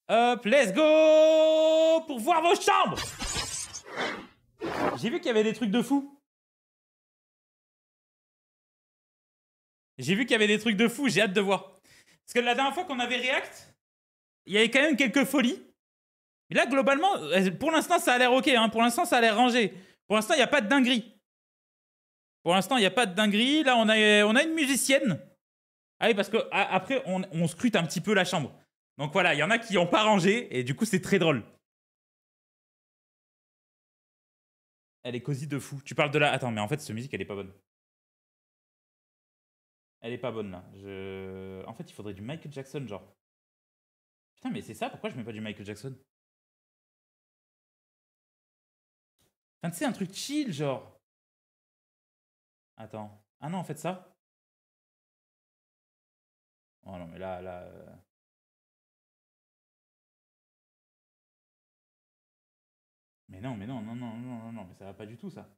Hop, let's go pour voir vos chambres. J'ai vu qu'il y avait des trucs de fou. J'ai vu qu'il y avait des trucs de fou, j'ai hâte de voir. Parce que la dernière fois qu'on avait React, il y avait quand même quelques folies. Mais là, globalement, pour l'instant, ça a l'air ok. Hein. Pour l'instant, ça a l'air rangé. Pour l'instant, il n'y a pas de dinguerie. Pour l'instant, il n'y a pas de dinguerie. Là, on a une musicienne. Ah oui, parce que après, on scrute un petit peu la chambre. Donc voilà, il y en a qui n'ont pas rangé. Et du coup, c'est très drôle. Elle est cosy de fou. Tu parles de la... Attends, mais en fait, cette musique, elle est pas bonne. Elle est pas bonne, là. En fait, il faudrait du Michael Jackson, genre. Putain, mais c'est ça? Pourquoi je mets pas du Michael Jackson? Enfin, tu sais, un truc chill, genre. Attends. Ah non, en fait, ça? Oh non, mais là... Mais non, mais non, non, non, non, non, non, mais ça va pas du tout, ça.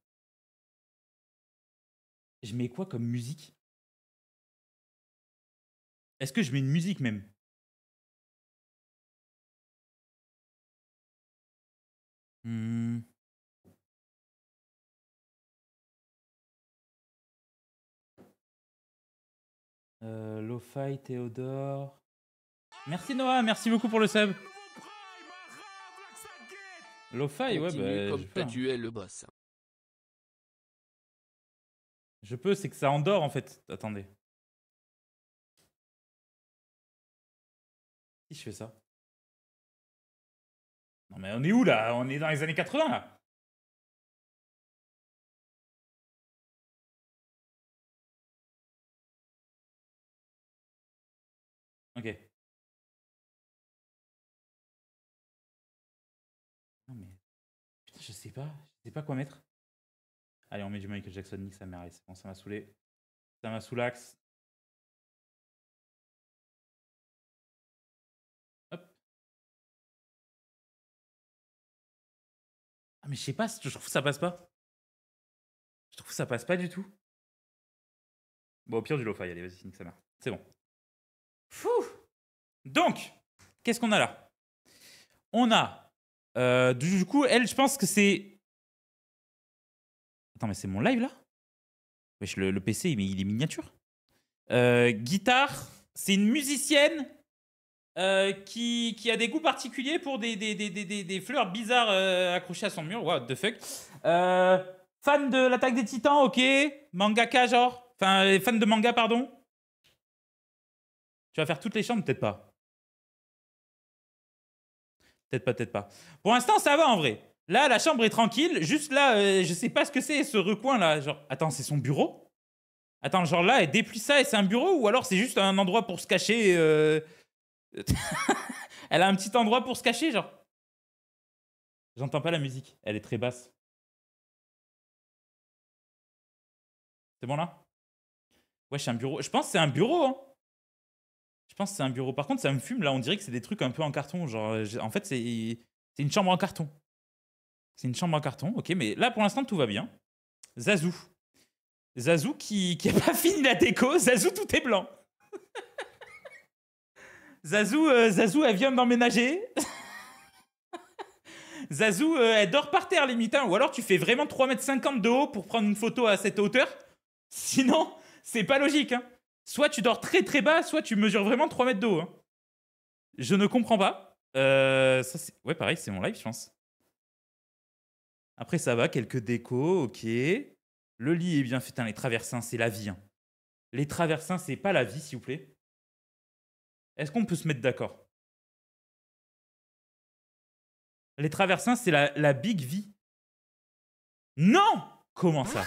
Je mets quoi comme musique? Est-ce que je mets une musique, même? Hmm. Lo-Fi, Théodore... Merci Noah, merci beaucoup pour le sub. Lo-Fi, ouais, bah... Comme toi, tu es le boss. Je peux, c'est que ça endort, en fait. Attendez. Si je fais ça. Non mais on est où, là? On est dans les années 80, là. Ok. Non mais... Putain, je sais pas. Je sais pas quoi mettre. Allez, on met du Michael Jackson, nique sa mère. Allez, c'est bon, ça m'a saoulé. Ça m'a soulax. Hop. Ah mais je sais pas, je trouve que ça passe pas. Je trouve que ça passe pas du tout. Bon, au pire du lo-fi, allez, vas-y, nique sa mère. C'est bon. Fou. Donc, qu'est-ce qu'on a là? On a... du coup, elle, je pense que c'est... Attends, mais c'est mon live, là? Wesh, le PC, il est miniature. Guitare, c'est une musicienne qui a des goûts particuliers pour des fleurs bizarres accrochées à son mur. What the fuck. Fan de l'Attaque des Titans, ok. Mangaka, genre. Enfin, fan de manga, pardon. Tu vas faire toutes les chambres? Peut-être pas. Peut-être pas, peut-être pas. Pour l'instant, ça va en vrai. Là, la chambre est tranquille. Juste là, je sais pas ce que c'est, ce recoin là. Genre, attends, c'est son bureau? Attends, genre là, elle déplie ça et c'est un bureau? Ou alors c'est juste un endroit pour se cacher Elle a un petit endroit pour se cacher, genre. J'entends pas la musique. Elle est très basse. C'est bon là? Ouais, c'est un bureau. Je pense que c'est un bureau, hein. Je pense que c'est un bureau. Par contre, ça me fume là. On dirait que c'est des trucs un peu en carton. Genre, en fait, c'est une chambre en carton. C'est une chambre en carton, ok. Mais là, pour l'instant, tout va bien. Zazou. Zazou qui a pas fini la déco. Zazou, tout est blanc. Zazou, elle vient d'emménager. Zazou, elle dort par terre, limite. Hein. Ou alors, tu fais vraiment 3,50 m de haut pour prendre une photo à cette hauteur. Sinon, c'est pas logique. Hein. Soit tu dors très très bas, soit tu mesures vraiment 3 mètres de haut. Hein. Je ne comprends pas. Ouais, pareil, c'est mon live, je pense. Après, ça va, quelques décos, ok. Le lit est bien fait. Putain, les traversins, c'est la vie. Hein. Les traversins, c'est pas la vie, s'il vous plaît. Est-ce qu'on peut se mettre d'accord? Les traversins, c'est la big vie. Non! Comment ça?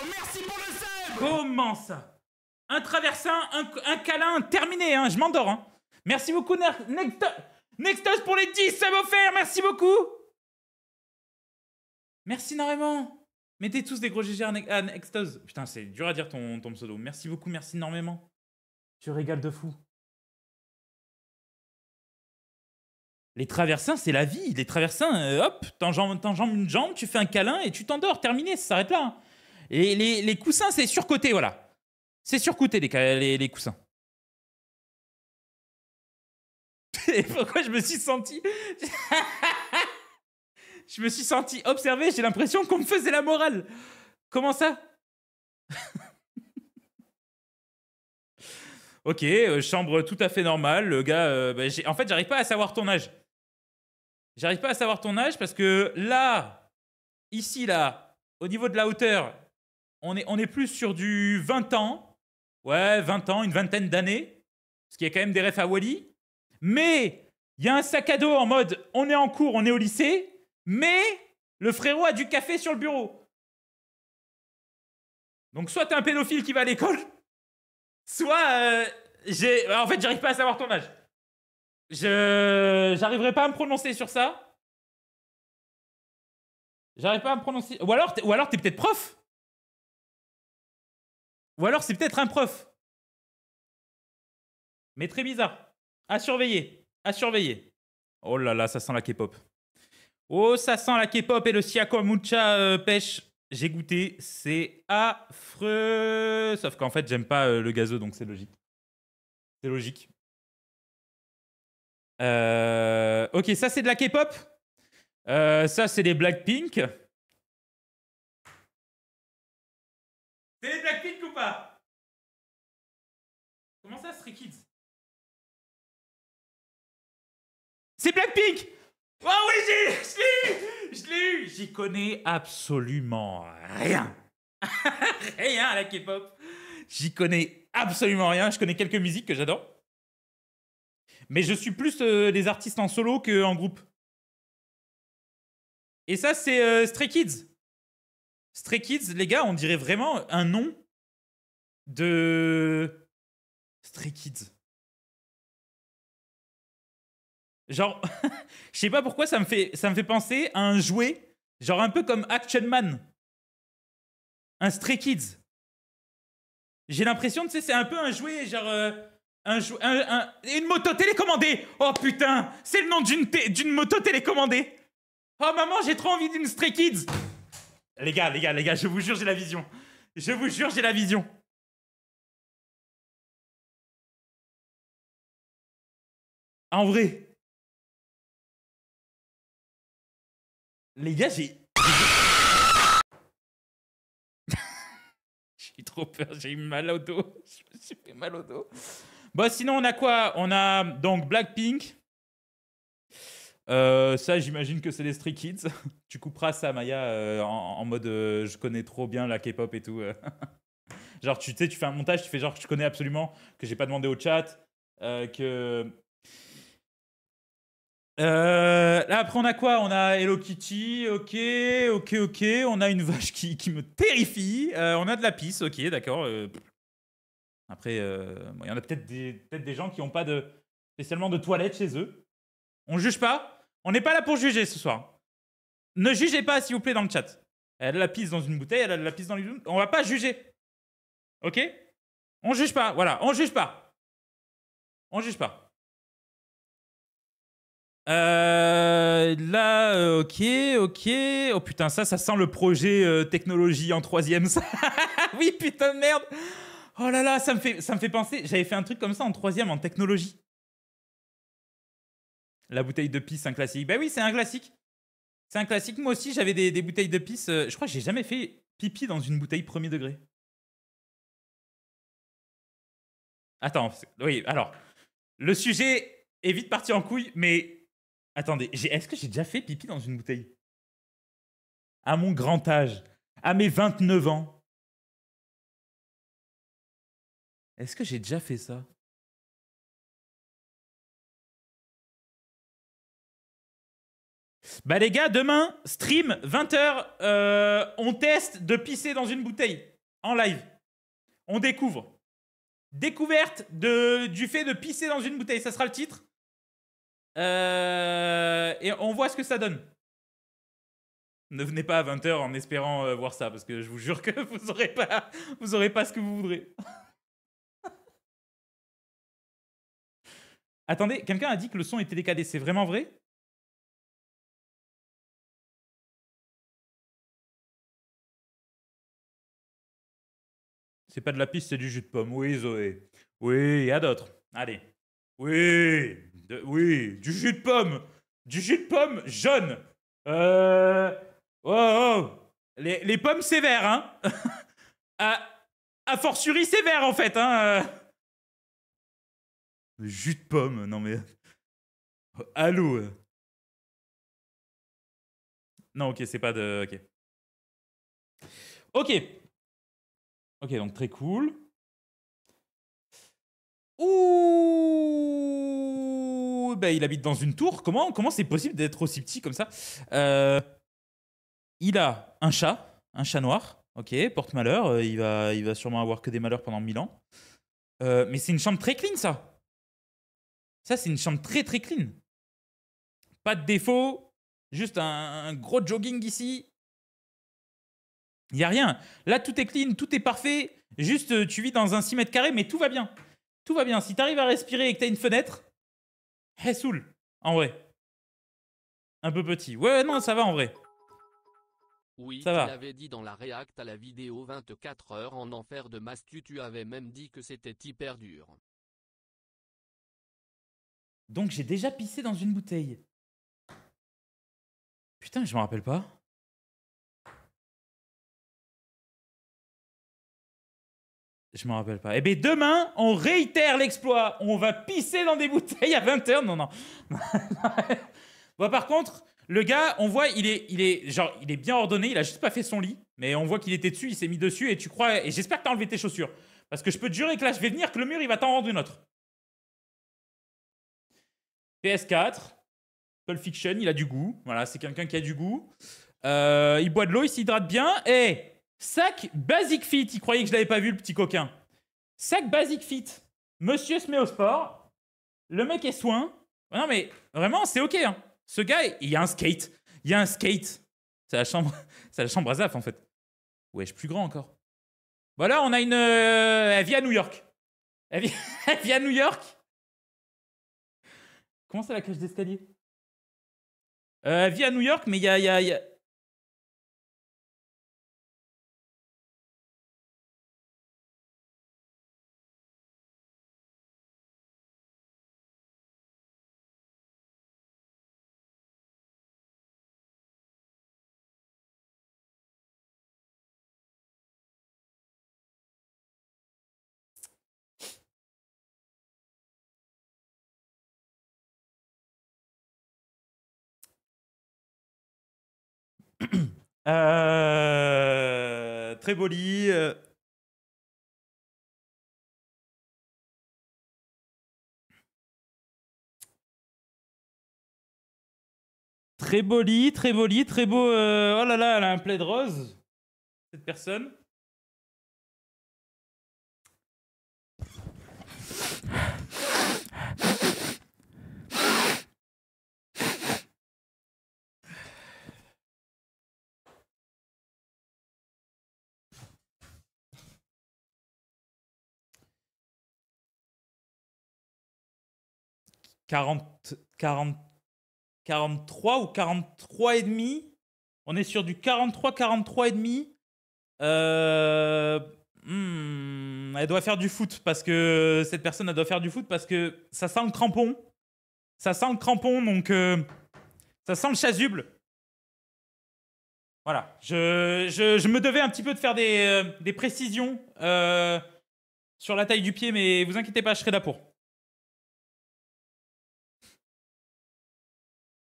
Merci pour le sub. Comment ça? Un traversin, un câlin, terminé, hein, je m'endors. Hein. Merci beaucoup, Nextos pour les 10 subs offerts, merci beaucoup. Merci énormément. Mettez tous des gros GG à Nextos. Putain, c'est dur à dire ton pseudo. Merci beaucoup, merci énormément. Tu régales de fou. Les traversins, c'est la vie. Les traversins, hop, t'enjambes une jambe, tu fais un câlin et tu t'endors. Terminé, ça s'arrête là. Hein. Et les coussins, c'est surcoté, voilà. C'est surcoté, les coussins. Et pourquoi je me suis senti... Je me suis senti observé, j'ai l'impression qu'on me faisait la morale. Comment ça? Ok, chambre tout à fait normale. Le gars, bah, en fait, j'arrive pas à savoir ton âge. J'arrive pas à savoir ton âge parce que là, ici, là, au niveau de la hauteur, on est plus sur du 20 ans. Ouais, 20 ans, une vingtaine d'années. Parce qu'il y a quand même des refs à Wally. Mais il y a un sac à dos en mode on est en cours, on est au lycée. Mais le frérot a du café sur le bureau. Donc soit t'es un pédophile qui va à l'école, soit en fait j'arrive pas à savoir ton âge. J'arriverai pas à me prononcer sur ça. J'arrive pas à me prononcer. Ou alors t'es peut-être prof. Ou alors c'est peut-être un prof. Mais très bizarre. À surveiller. À surveiller. Oh là là, ça sent la K-pop. Oh, ça sent la K-pop et le siako mucha pêche. J'ai goûté, c'est affreux. Sauf qu'en fait, j'aime pas le gazeux, donc c'est logique. C'est logique. Ok, ça c'est de la K-pop. Ça c'est des Blackpink. C'est des Blackpink ou pas? Comment ça, Stray Kids? C'est Blackpink! Oh oui, je l'ai eu! J'y connais absolument rien. Rien à la K-pop. J'y connais absolument rien. Je connais quelques musiques que j'adore. Mais je suis plus des artistes en solo qu'en groupe. Et ça, c'est Stray Kids. Stray Kids, les gars, on dirait vraiment un nom de... Stray Kids. Genre, je sais pas pourquoi ça me fait penser à un jouet, genre un peu comme Action Man. Un Stray Kids. J'ai l'impression, tu sais, c'est un peu un jouet, genre... une moto télécommandée. Oh putain, c'est le nom d'une moto télécommandée. Oh maman, j'ai trop envie d'une Stray Kids. Les gars, je vous jure, j'ai la vision. Je vous jure, j'ai la vision. En vrai. Les gars, j'ai trop peur, j'ai eu mal au dos. Je me suis fait mal au dos. Bon, sinon, on a quoi? On a donc Blackpink. Ça, j'imagine que c'est les Stray Kids. Tu couperas ça, Maya, en mode je connais trop bien la K-pop et tout. Genre, tu sais, tu fais un montage, tu fais genre, je connais absolument, que j'ai pas demandé au chat, que... Là, après, on a quoi? On a Hello Kitty, ok. On a une vache qui me terrifie. On a de la pisse, ok, d'accord. Après, il y en a peut-être des gens qui n'ont pas spécialement de toilettes chez eux. On juge pas. On n'est pas là pour juger ce soir. Ne jugez pas, s'il vous plaît, dans le chat. Elle a de la pisse dans une bouteille, elle a de la pisse dans une... On va pas juger. Ok? On juge pas, voilà, on juge pas. On juge pas. Là, ok. Oh putain, ça sent le projet technologie en 3e. Oui, putain de merde. Oh là là, ça me fait penser. J'avais fait un truc comme ça en 3e en technologie. La bouteille de pisse, un classique. Bah oui, c'est un classique. C'est un classique. Moi aussi, j'avais des bouteilles de pisse. Je crois que j'ai jamais fait pipi dans une bouteille 1er degré. Attends, oui, alors. Le sujet est vite parti en couille, mais... Attendez, est-ce que j'ai déjà fait pipi dans une bouteille? À mon grand âge, à mes 29 ans. Est-ce que j'ai déjà fait ça? Bah les gars, demain, stream, 20h, on teste de pisser dans une bouteille, en live. On découvre. Découverte du fait de pisser dans une bouteille, ça sera le titre. Et on voit ce que ça donne. Ne venez pas à 20h en espérant voir ça, parce que je vous jure que vous aurez pas ce que vous voudrez. Attendez, quelqu'un a dit que le son était décalé, c'est vraiment vrai? C'est pas de la piste, c'est du jus de pomme. Oui, Zoé. Oui, il y a d'autres. Allez. Oui. Oui, du jus de pomme. Du jus de pomme jaune. Oh, oh. Les pommes, c'est vert, hein. A fortiori, c'est vert, en fait, hein. Jus de pomme, non mais... Allô. Non, ok, c'est pas de... Ok. Ok. Ok, donc très cool. Ouh, bah, il habite dans une tour. Comment c'est possible d'être aussi petit comme ça? Il a un chat noir. Ok, porte-malheur. Il va sûrement avoir que des malheurs pendant 1000 ans. Mais c'est une chambre très clean, ça. Ça, c'est une chambre très très clean. Pas de défaut. Juste un gros jogging ici. Il n'y a rien. Là, tout est clean, tout est parfait. Juste, tu vis dans un 6 mètres carrés, mais tout va bien. Tout va bien. Si tu arrives à respirer et que tu as une fenêtre, saoul, en vrai. Un peu petit. Ouais, non, ça va en vrai. Oui, ça tu va. l'avais dit dans la réact à la vidéo 24 heures en enfer de Mastu, tu avais même dit que c'était hyper dur. Donc j'ai déjà pissé dans une bouteille. Putain, je me rappelle pas. Je me rappelle pas. Eh bien, demain, on réitère l'exploit. On va pisser dans des bouteilles à 20h. Non, non. Bon, par contre, le gars, on voit, il est bien ordonné. Il a juste pas fait son lit. Mais on voit qu'il était dessus, il s'est mis dessus. Et tu crois... Et j'espère que t'as enlevé tes chaussures. Parce que je peux te jurer que là, je vais venir, que le mur, il va t'en rendre une autre. PS4. Pulp Fiction, il a du goût. Voilà, c'est quelqu'un qui a du goût. Il boit de l'eau, il s'hydrate bien. Et... sac Basic Fit. Il croyait que je l'avais pas vu, le petit coquin. Sac Basic Fit. Monsieur se met au sport. Le mec est soin. Non mais vraiment, c'est ok. Hein. Ce gars, il y a un skate. Il y a un skate. C'est la chambre, c'est la chambre à Zaf en fait. Ouais, je suis plus grand encore. Voilà, on a une. Elle vit à New York. Elle vit à New York. Comment c'est la cage d'escalier? Elle vit à New York, mais il y a... Très beau lit. Très beau lit, très beau lit, très beau... Oh là là, elle a un plaid rose, cette personne. Quarante 43 ou 43 et demi. On est sur du 43 et demi. Elle doit faire du foot parce que cette personne, elle doit faire du foot parce que ça sent le crampon. Ça sent le crampon, donc ça sent le chasuble. Voilà. Je me devais un petit peu de faire des précisions sur la taille du pied, mais vous inquiétez pas, je serai là pour.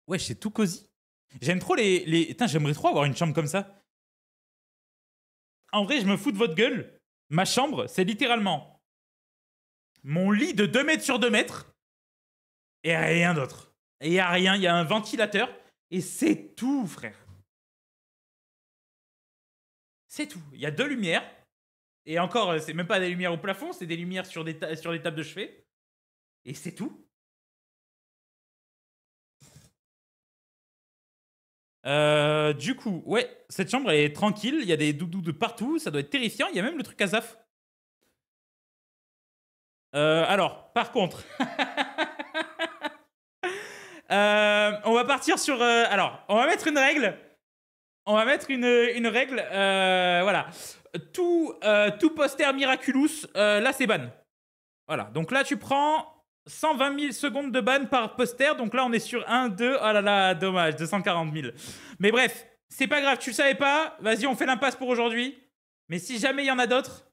Ouais, c'est tout cosy. J'aime trop les... Putain, j'aimerais trop avoir une chambre comme ça. En vrai, je me fous de votre gueule. Ma chambre, c'est littéralement mon lit de 2 mètres sur 2 mètres et rien d'autre. Et il n'y a rien, il y a un ventilateur et c'est tout, frère. C'est tout. Il y a 2 lumières. Et encore, c'est même pas des lumières au plafond, c'est des lumières sur des tables de chevet. Et c'est tout. Du coup, ouais, cette chambre elle est tranquille, il y a des doudous de partout, ça doit être terrifiant, il y a même le truc Azaf. Alors, par contre, on va partir sur... alors, on va mettre une règle. On va mettre une règle, voilà. Tout poster Miraculous, là c'est ban. Voilà, donc là tu prends 120 000 secondes de ban par poster. Donc là, on est sur 1, 2. Oh là là, dommage, 240 000. Mais bref, c'est pas grave, tu le savais pas. Vas-y, on fait l'impasse pour aujourd'hui. Mais si jamais il y en a d'autres,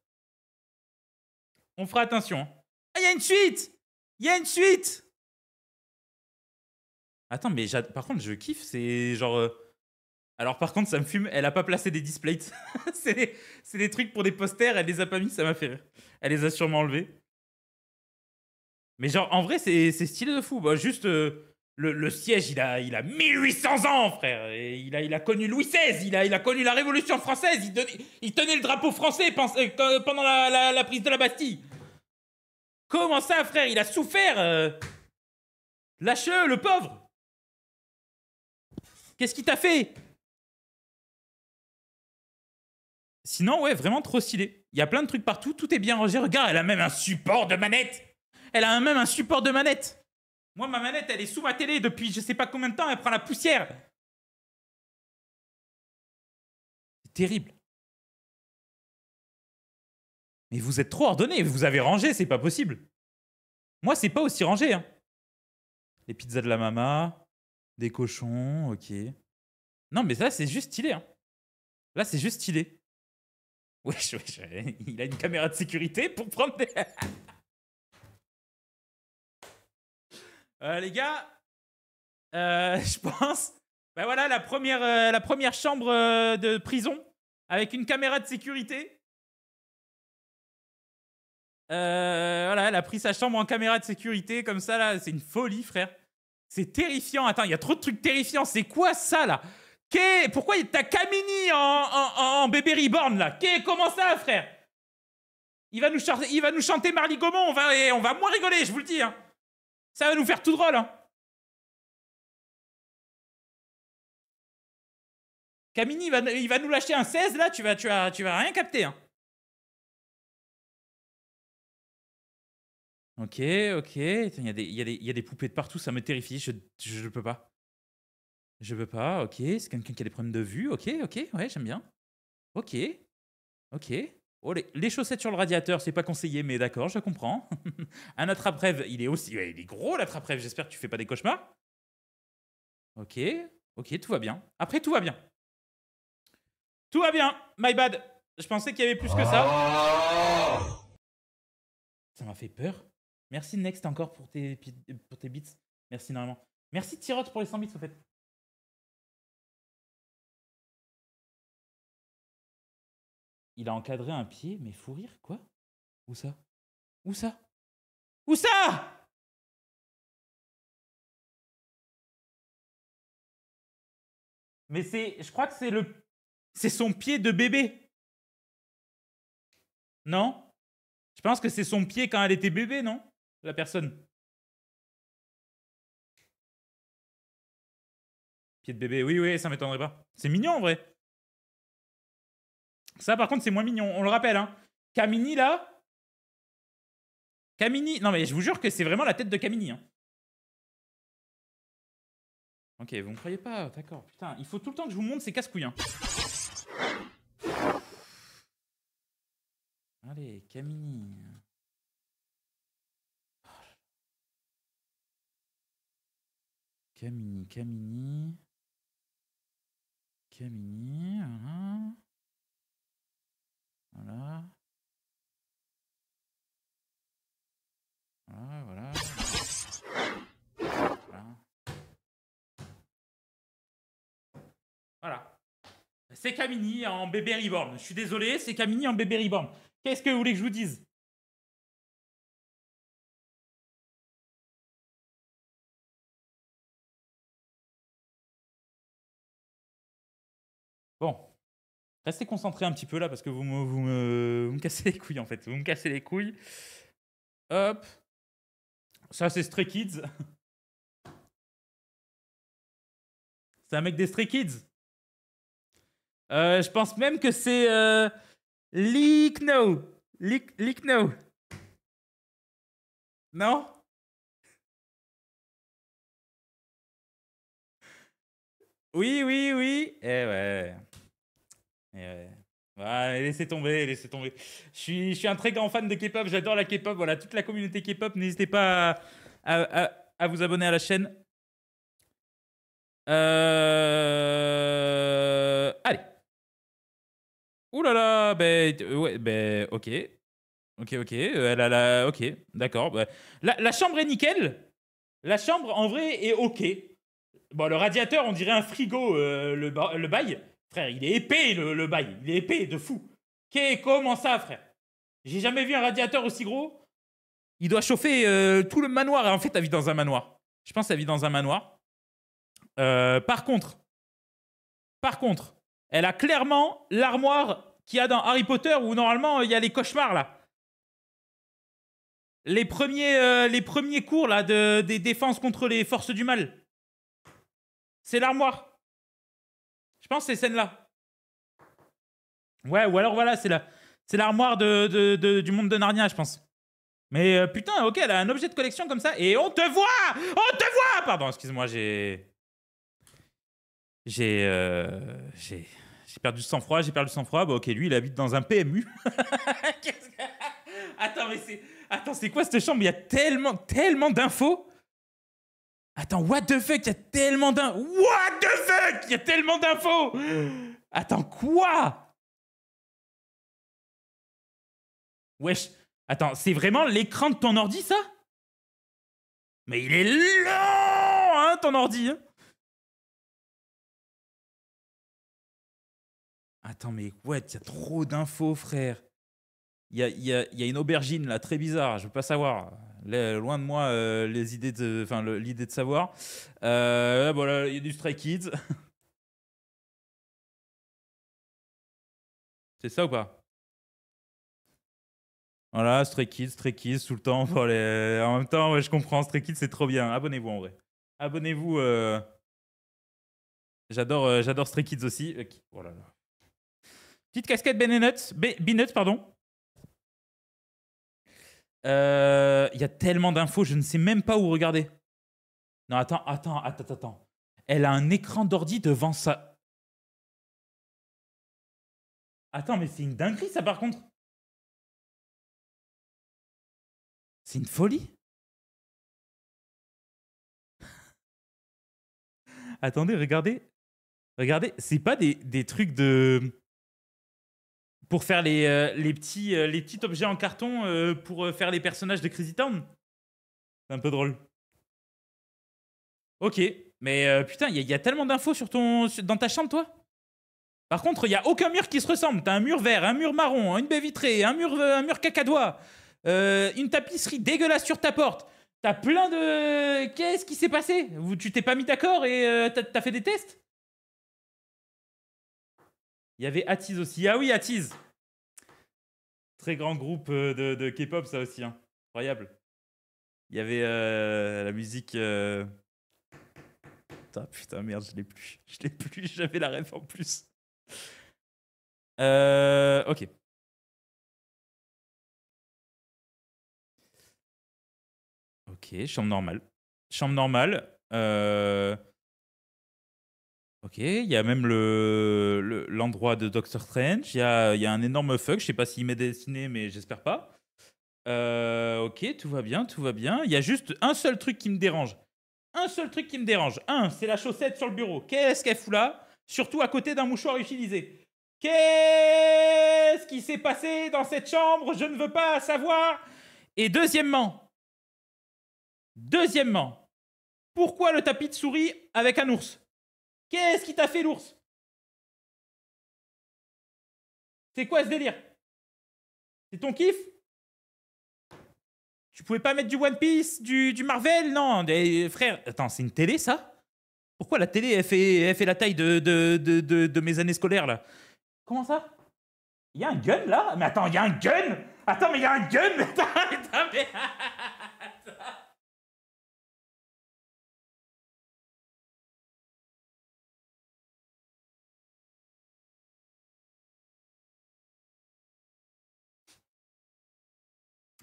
on fera attention. Ah, il y a une suite! Il y a une suite! Attends, mais par contre, je kiffe. C'est genre... Alors par contre, ça me fume. Elle a pas placé des displays. c'est des trucs pour des posters. Elle les a pas mis, ça m'a fait rire. Elle les a sûrement enlevés. Mais genre, en vrai, c'est stylé de fou. Bah, juste, le siège, il a 1800 ans, frère. Et il a connu Louis XVI. Il a connu la Révolution française. Il tenait le drapeau français pendant la prise de la Bastille. Comment ça, frère? Il a souffert. Lâche-le, le pauvre. Qu'est-ce qu'il t'a fait? Sinon, ouais, vraiment trop stylé. Il y a plein de trucs partout. Tout est bien rangé. Regarde, elle a même un support de manette. Elle a même un support de manette. Moi, ma manette, elle est sous ma télé depuis je sais pas combien de temps. Elle prend la poussière. C'est terrible. Mais vous êtes trop ordonné. Vous avez rangé, c'est pas possible. Moi, c'est pas aussi rangé. Hein. Les pizzas de la mama. Des cochons, ok. Non, mais ça, c'est juste stylé. Hein. Là, c'est juste stylé. Wesh, il a une caméra de sécurité pour prendre des... les gars, je pense... Ben voilà, la première chambre de prison avec une caméra de sécurité. Voilà, elle a pris sa chambre en caméra de sécurité comme ça, là. C'est une folie, frère. C'est terrifiant. Attends, il y a trop de trucs terrifiants. C'est quoi ça, là? Pourquoi t'as Camini en bébé reborn, là? Comment ça, frère? Il va nous chanter Marly Gaumont. On va moins rigoler, je vous le dis. Hein. Ça va nous faire tout drôle. Hein. Camini, il va nous lâcher un 16, là. Tu vas rien capter. Hein. Ok. Il y a des poupées de partout, ça me terrifie. Je peux pas. Je veux pas, ok. C'est quelqu'un qui a des problèmes de vue, ok, ouais, j'aime bien. Ok. Oh, les chaussettes sur le radiateur, c'est pas conseillé, mais d'accord, je comprends. Un attrape-rêve, il est gros l'attrape-rêve, j'espère que tu fais pas des cauchemars. Ok, tout va bien. Après, tout va bien. Tout va bien, my bad. Je pensais qu'il y avait plus que ça. Ça m'a fait peur. Merci Next encore pour tes bits. Merci énormément. Merci Tirox pour les 100 bits, au fait. Il a encadré un pied, mais fou rire, quoi? Où ça? Mais je crois que c'est son pied de bébé. Non? Je pense que c'est son pied quand elle était bébé, non? La personne. Pied de bébé, oui, ça m'étonnerait pas. C'est mignon, en vrai. Ça, par contre, c'est moins mignon. On le rappelle, hein. Camini, là. Non, mais je vous jure que c'est vraiment la tête de Camini. Hein. Ok, vous me croyez pas? D'accord. Putain, il faut tout le temps que je vous montre ces casse-couilles. Hein. Allez, Camini. Camini. Voilà. Voilà. C'est Camini en bébé reborn. Je suis désolé, c'est Camini en bébé reborn. Qu'est-ce que vous voulez que je vous dise? Bon. Restez concentrés un petit peu là parce que vous me cassez les couilles en fait. Vous me cassez les couilles. Hop. Ça c'est Stray Kids. C'est un mec des Stray Kids. Je pense même que c'est Lickno. Lickno. Non? Oui. Eh ouais. Ouais, laissez tomber. Je suis un très grand fan de K-pop, j'adore la K-pop, voilà, toute la communauté K-pop, n'hésitez pas à vous abonner à la chaîne. Allez. Ouh là là, ouais, ok. Ok. Elle a la. Ok, d'accord. Bah, la chambre est nickel. La chambre, en vrai, est ok. Bon, le radiateur, on dirait un frigo, le bail. Frère, il est épais, le bail. Il est épais, de fou. Comment ça, frère? J'ai jamais vu un radiateur aussi gros. Il doit chauffer tout le manoir. En fait, elle vit dans un manoir. Je pense qu'elle vit dans un manoir. Par contre, elle a clairement l'armoire qu'il y a dans Harry Potter où normalement il y a les cauchemars là. Les premiers cours là des défenses contre les forces du mal. C'est l'armoire. Je pense que c'est celle-là. Ouais, ou alors voilà, c'est l'armoire du monde de Narnia, je pense. Mais putain, ok, elle a un objet de collection comme ça. Et on te voit! On te voit! Pardon, excuse-moi, j'ai perdu sang froid, Bah ok, lui, il habite dans un PMU. Attends, c'est quoi cette chambre? Il y a tellement d'infos. Attends, what the fuck? Il y a tellement d'infos. What the fuck? Il y a tellement d'infos. Attends, quoi? Wesh. Attends, c'est vraiment l'écran de ton ordi, ça? Mais il est lent, hein, ton ordi, hein? Attends, mais what? Il y a trop d'infos, frère. Il y a une aubergine, là, très bizarre. Je veux pas savoir. Loin de moi, l'idée de savoir. Voilà, il y a du Stray Kids. C'est ça ou pas? Voilà, Stray Kids tout le temps. En même temps, ouais, je comprends. Stray Kids, c'est trop bien. Abonnez-vous en vrai. Abonnez-vous. J'adore Stray Kids aussi. Oh là là. Petite casquette Beanuts, pardon. Il y a tellement d'infos, je ne sais même pas où regarder. Non, attends. Elle a un écran d'ordi devant ça. Attends, mais c'est une dinguerie, ça, par contre. C'est une folie. Attendez, regardez. C'est pas des trucs de... Pour faire les petits objets en carton pour faire les personnages de Crazy Town. C'est un peu drôle. Ok, mais putain, il y a tellement d'infos dans ta chambre, toi. Par contre, il n'y a aucun mur qui se ressemble. T'as un mur vert, un mur marron, une baie vitrée, un mur cacadois, une tapisserie dégueulasse sur ta porte. T'as plein de... Qu'est-ce qui s'est passé? Tu t'es pas mis d'accord et t'as fait des tests? Il y avait Atiz aussi. Ah oui, Atiz. Très grand groupe de K-pop, ça aussi. Hein. Incroyable. Il y avait la musique... Putain, merde, je l'ai plus. J'avais la ref en plus. Ok. Ok, chambre normale. Ok, il y a même l'endroit de Doctor Strange. Il y a un énorme fuck. Je sais pas s'il m'est dessiné, mais j'espère pas. Ok, tout va bien. Il y a juste un seul truc qui me dérange. C'est la chaussette sur le bureau. Qu'est-ce qu'elle fout là? Surtout à côté d'un mouchoir utilisé. Qu'est-ce qui s'est passé dans cette chambre? Je ne veux pas savoir. Et deuxièmement, pourquoi le tapis de souris avec un ours? Qu'est-ce qui t'a fait l'ours? C'est quoi ce délire? C'est ton kiff? Tu pouvais pas mettre du One Piece, du Marvel? Non, frère, attends, c'est une télé ça? Pourquoi la télé elle fait la taille de mes années scolaires là? Comment ça? Il y a un gun là? Mais attends, il y a un gun? Attends, mais il y a un gun? Attends, mais...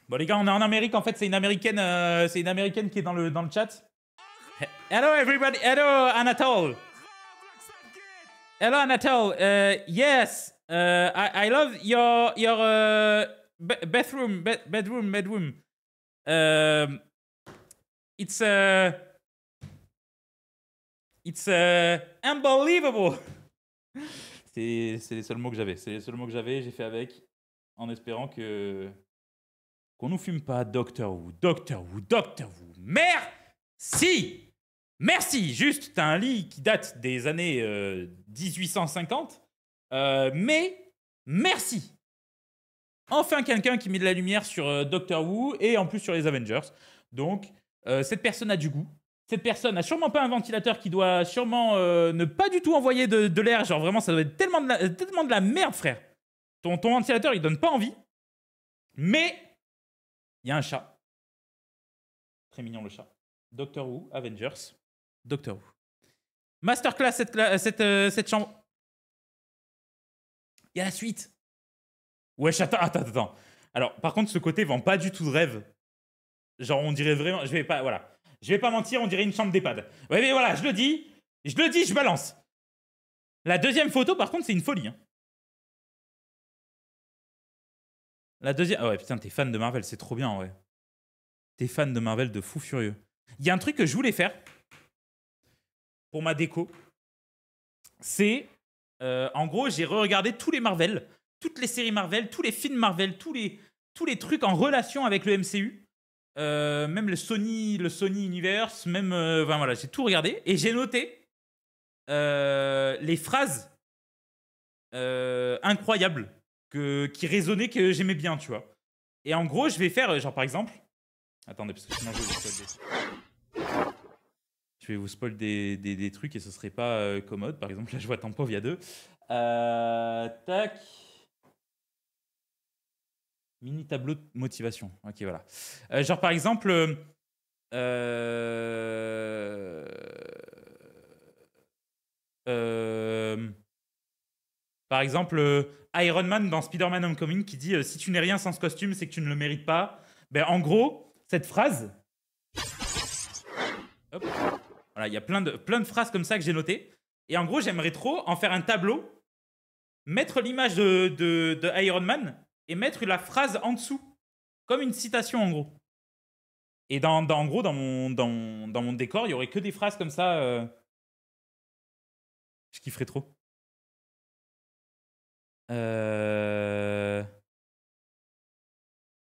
Bon les gars, on est en Amérique, en fait c'est une américaine qui est dans le chat. Hello everybody, hello Anatole. Yes, I love your bedroom. It's unbelievable. C'est les seuls mots que j'avais. C'est les seuls mots que j'avais. J'ai fait avec, en espérant qu'on nous fume pas. Doctor Who, Doctor Who, Doctor Who. Merci. Merci. Juste, t'as un lit qui date des années 1850. Mais merci. Enfin, quelqu'un qui met de la lumière sur Doctor Who et en plus sur les Avengers. Donc, cette personne a du goût. Cette personne n'a sûrement pas un ventilateur qui doit sûrement ne pas du tout envoyer de l'air. Genre vraiment, ça doit être tellement de la merde, frère. Ton ventilateur, il donne pas envie. Mais il y a un chat. Très mignon le chat. Doctor Who, Avengers, Doctor Who. Masterclass, cette chambre. Il y a la suite. Wesh, attends. Alors, par contre, ce côté vend pas du tout de rêve. Genre, on dirait vraiment... Je vais pas mentir, on dirait une chambre d'EHPAD. Ouais, mais voilà, je le dis, je balance. La deuxième photo, par contre, c'est une folie. Hein. La deuxième... Ah ouais, putain, t'es fan de Marvel, c'est trop bien, ouais. T'es fan de Marvel de fou furieux. Il y a un truc que je voulais faire pour ma déco. C'est... en gros, j'ai re-regardé tous les Marvel, toutes les séries Marvel, tous les films Marvel, tous les trucs en relation avec le MCU. Même le Sony Universe, même... Enfin voilà, j'ai tout regardé. Et j'ai noté les phrases incroyables qui résonnaient, que j'aimais bien, tu vois. Et en gros, je vais faire, genre par exemple... Attendez, parce que sinon je vais vous spoil je vais vous spoil des trucs et ce serait pas commode. Par exemple, là, je vois Tampov, il y a 2. Tac. Mini tableau de motivation. Ok, voilà. Genre, par exemple... par exemple, Iron Man dans Spider-Man Homecoming qui dit si tu n'es rien sans ce costume, c'est que tu ne le mérites pas. Ben, en gros, cette phrase... Hop. Voilà, il y a plein de phrases comme ça que j'ai notées. Et en gros, j'aimerais trop en faire un tableau, mettre l'image de Iron Man et mettre la phrase en dessous. Comme une citation, en gros. Et en gros, dans mon décor, il y aurait que des phrases comme ça. Je kifferais trop.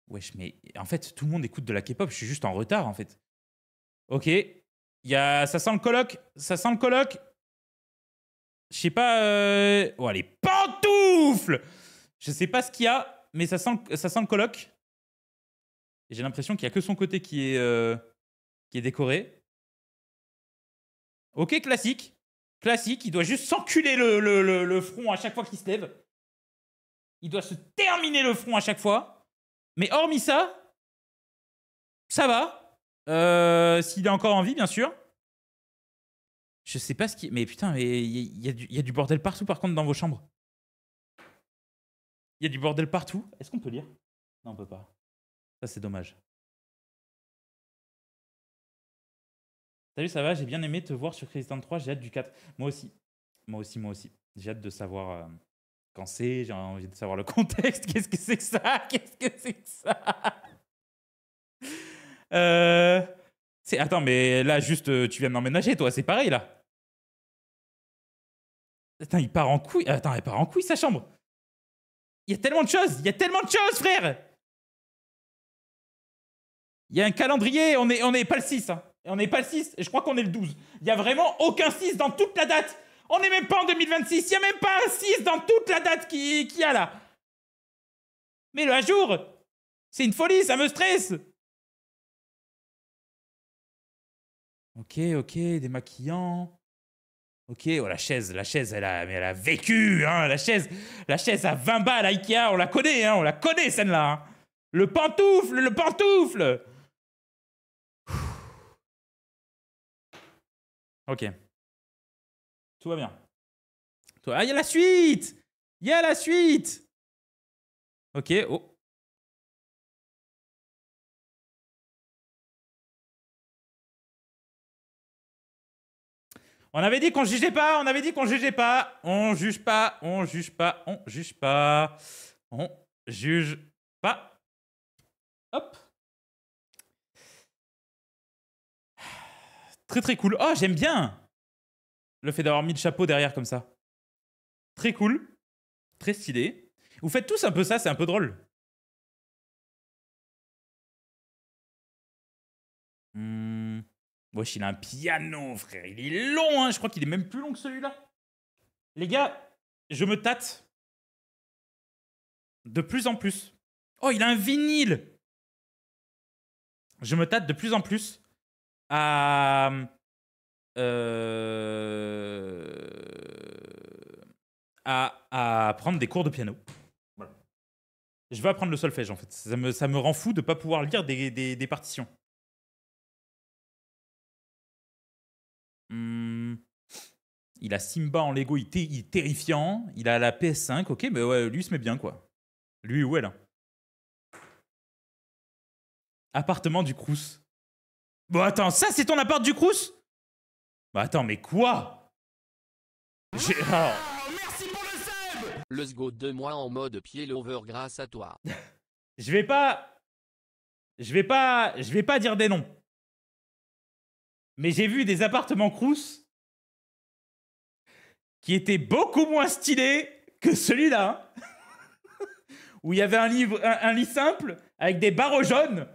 Wesh, mais en fait, tout le monde écoute de la K-pop. Je suis juste en retard, en fait. Ok. Ça sent le coloc. Ça sent le coloc. Je sais pas... Oh, les pantoufles! Je sais pas ce qu'il y a, mais ça sent le coloc. Et j'ai l'impression qu'il y a que son côté qui est décoré. Ok, classique. Classique, il doit juste s'enculer le front à chaque fois qu'il se lève. Il doit se terminer le front à chaque fois. Mais hormis ça, ça va. S'il est encore en vie, bien sûr. Je sais pas ce qui... Mais putain, mais il y a du bordel partout, par contre, dans vos chambres. Il y a du bordel partout. Est-ce qu'on peut lire? Non, on peut pas. Ça, c'est dommage. Salut, ça va? J'ai bien aimé te voir sur Crazy 3. J'ai hâte du 4. Moi aussi. Moi aussi. J'ai hâte de savoir quand c'est. J'ai envie de savoir le contexte. Qu'est-ce que c'est que ça? Qu'est-ce que c'est que ça? Attends, mais là, juste, tu viens de m'emménager, toi. C'est pareil, là. Attends, il part en couille. Attends, il part en couille, sa chambre. Il y a tellement de choses. Il y a tellement de choses, frère. Il y a un calendrier. On est pas le 6. Hein. On n'est pas le 6. Et je crois qu'on est le 12. Il n'y a vraiment aucun 6 dans toute la date. On n'est même pas en 2026. Il n'y a même pas un 6 dans toute la date qu'il y a là. Mais le à jour, c'est une folie. Ça me stresse. Ok, démaquillant. Ok, oh, la chaise, elle a vécu, hein, la chaise à 20 balles à Ikea, on la connaît, celle-là. Hein. Le pantoufle. Ok. Tout va bien. Ah, il y a la suite. Ok, oh. On avait dit qu'on jugeait pas, On juge pas. Hop. Très très cool. Oh, j'aime bien le fait d'avoir mis le chapeau derrière comme ça. Très cool. Très stylé. Vous faites tous un peu ça, c'est un peu drôle. Wesh, il a un piano, frère. Il est long, hein. Je crois qu'il est même plus long que celui-là. Les gars, je me tâte de plus en plus. Oh, il a un vinyle. Je me tâte de plus en plus à... à prendre des cours de piano. Voilà. Je veux apprendre le solfège, en fait. Ça me rend fou de ne pas pouvoir lire des partitions. Il a Simba en Lego, il est terrifiant. Il a la PS5, ok, mais ouais, lui, il se met bien, quoi. Lui ou elle. Hein. Appartement du Crous. Bon, attends, ça, c'est ton appart du Crous? Bah, attends, mais quoi? Merci pour le sub. Let's go 2 mois en mode pied lover grâce à toi. Je vais pas dire des noms. Mais j'ai vu des appartements Crous qui étaient beaucoup moins stylés que celui-là. Où il y avait un lit simple avec des barreaux jaunes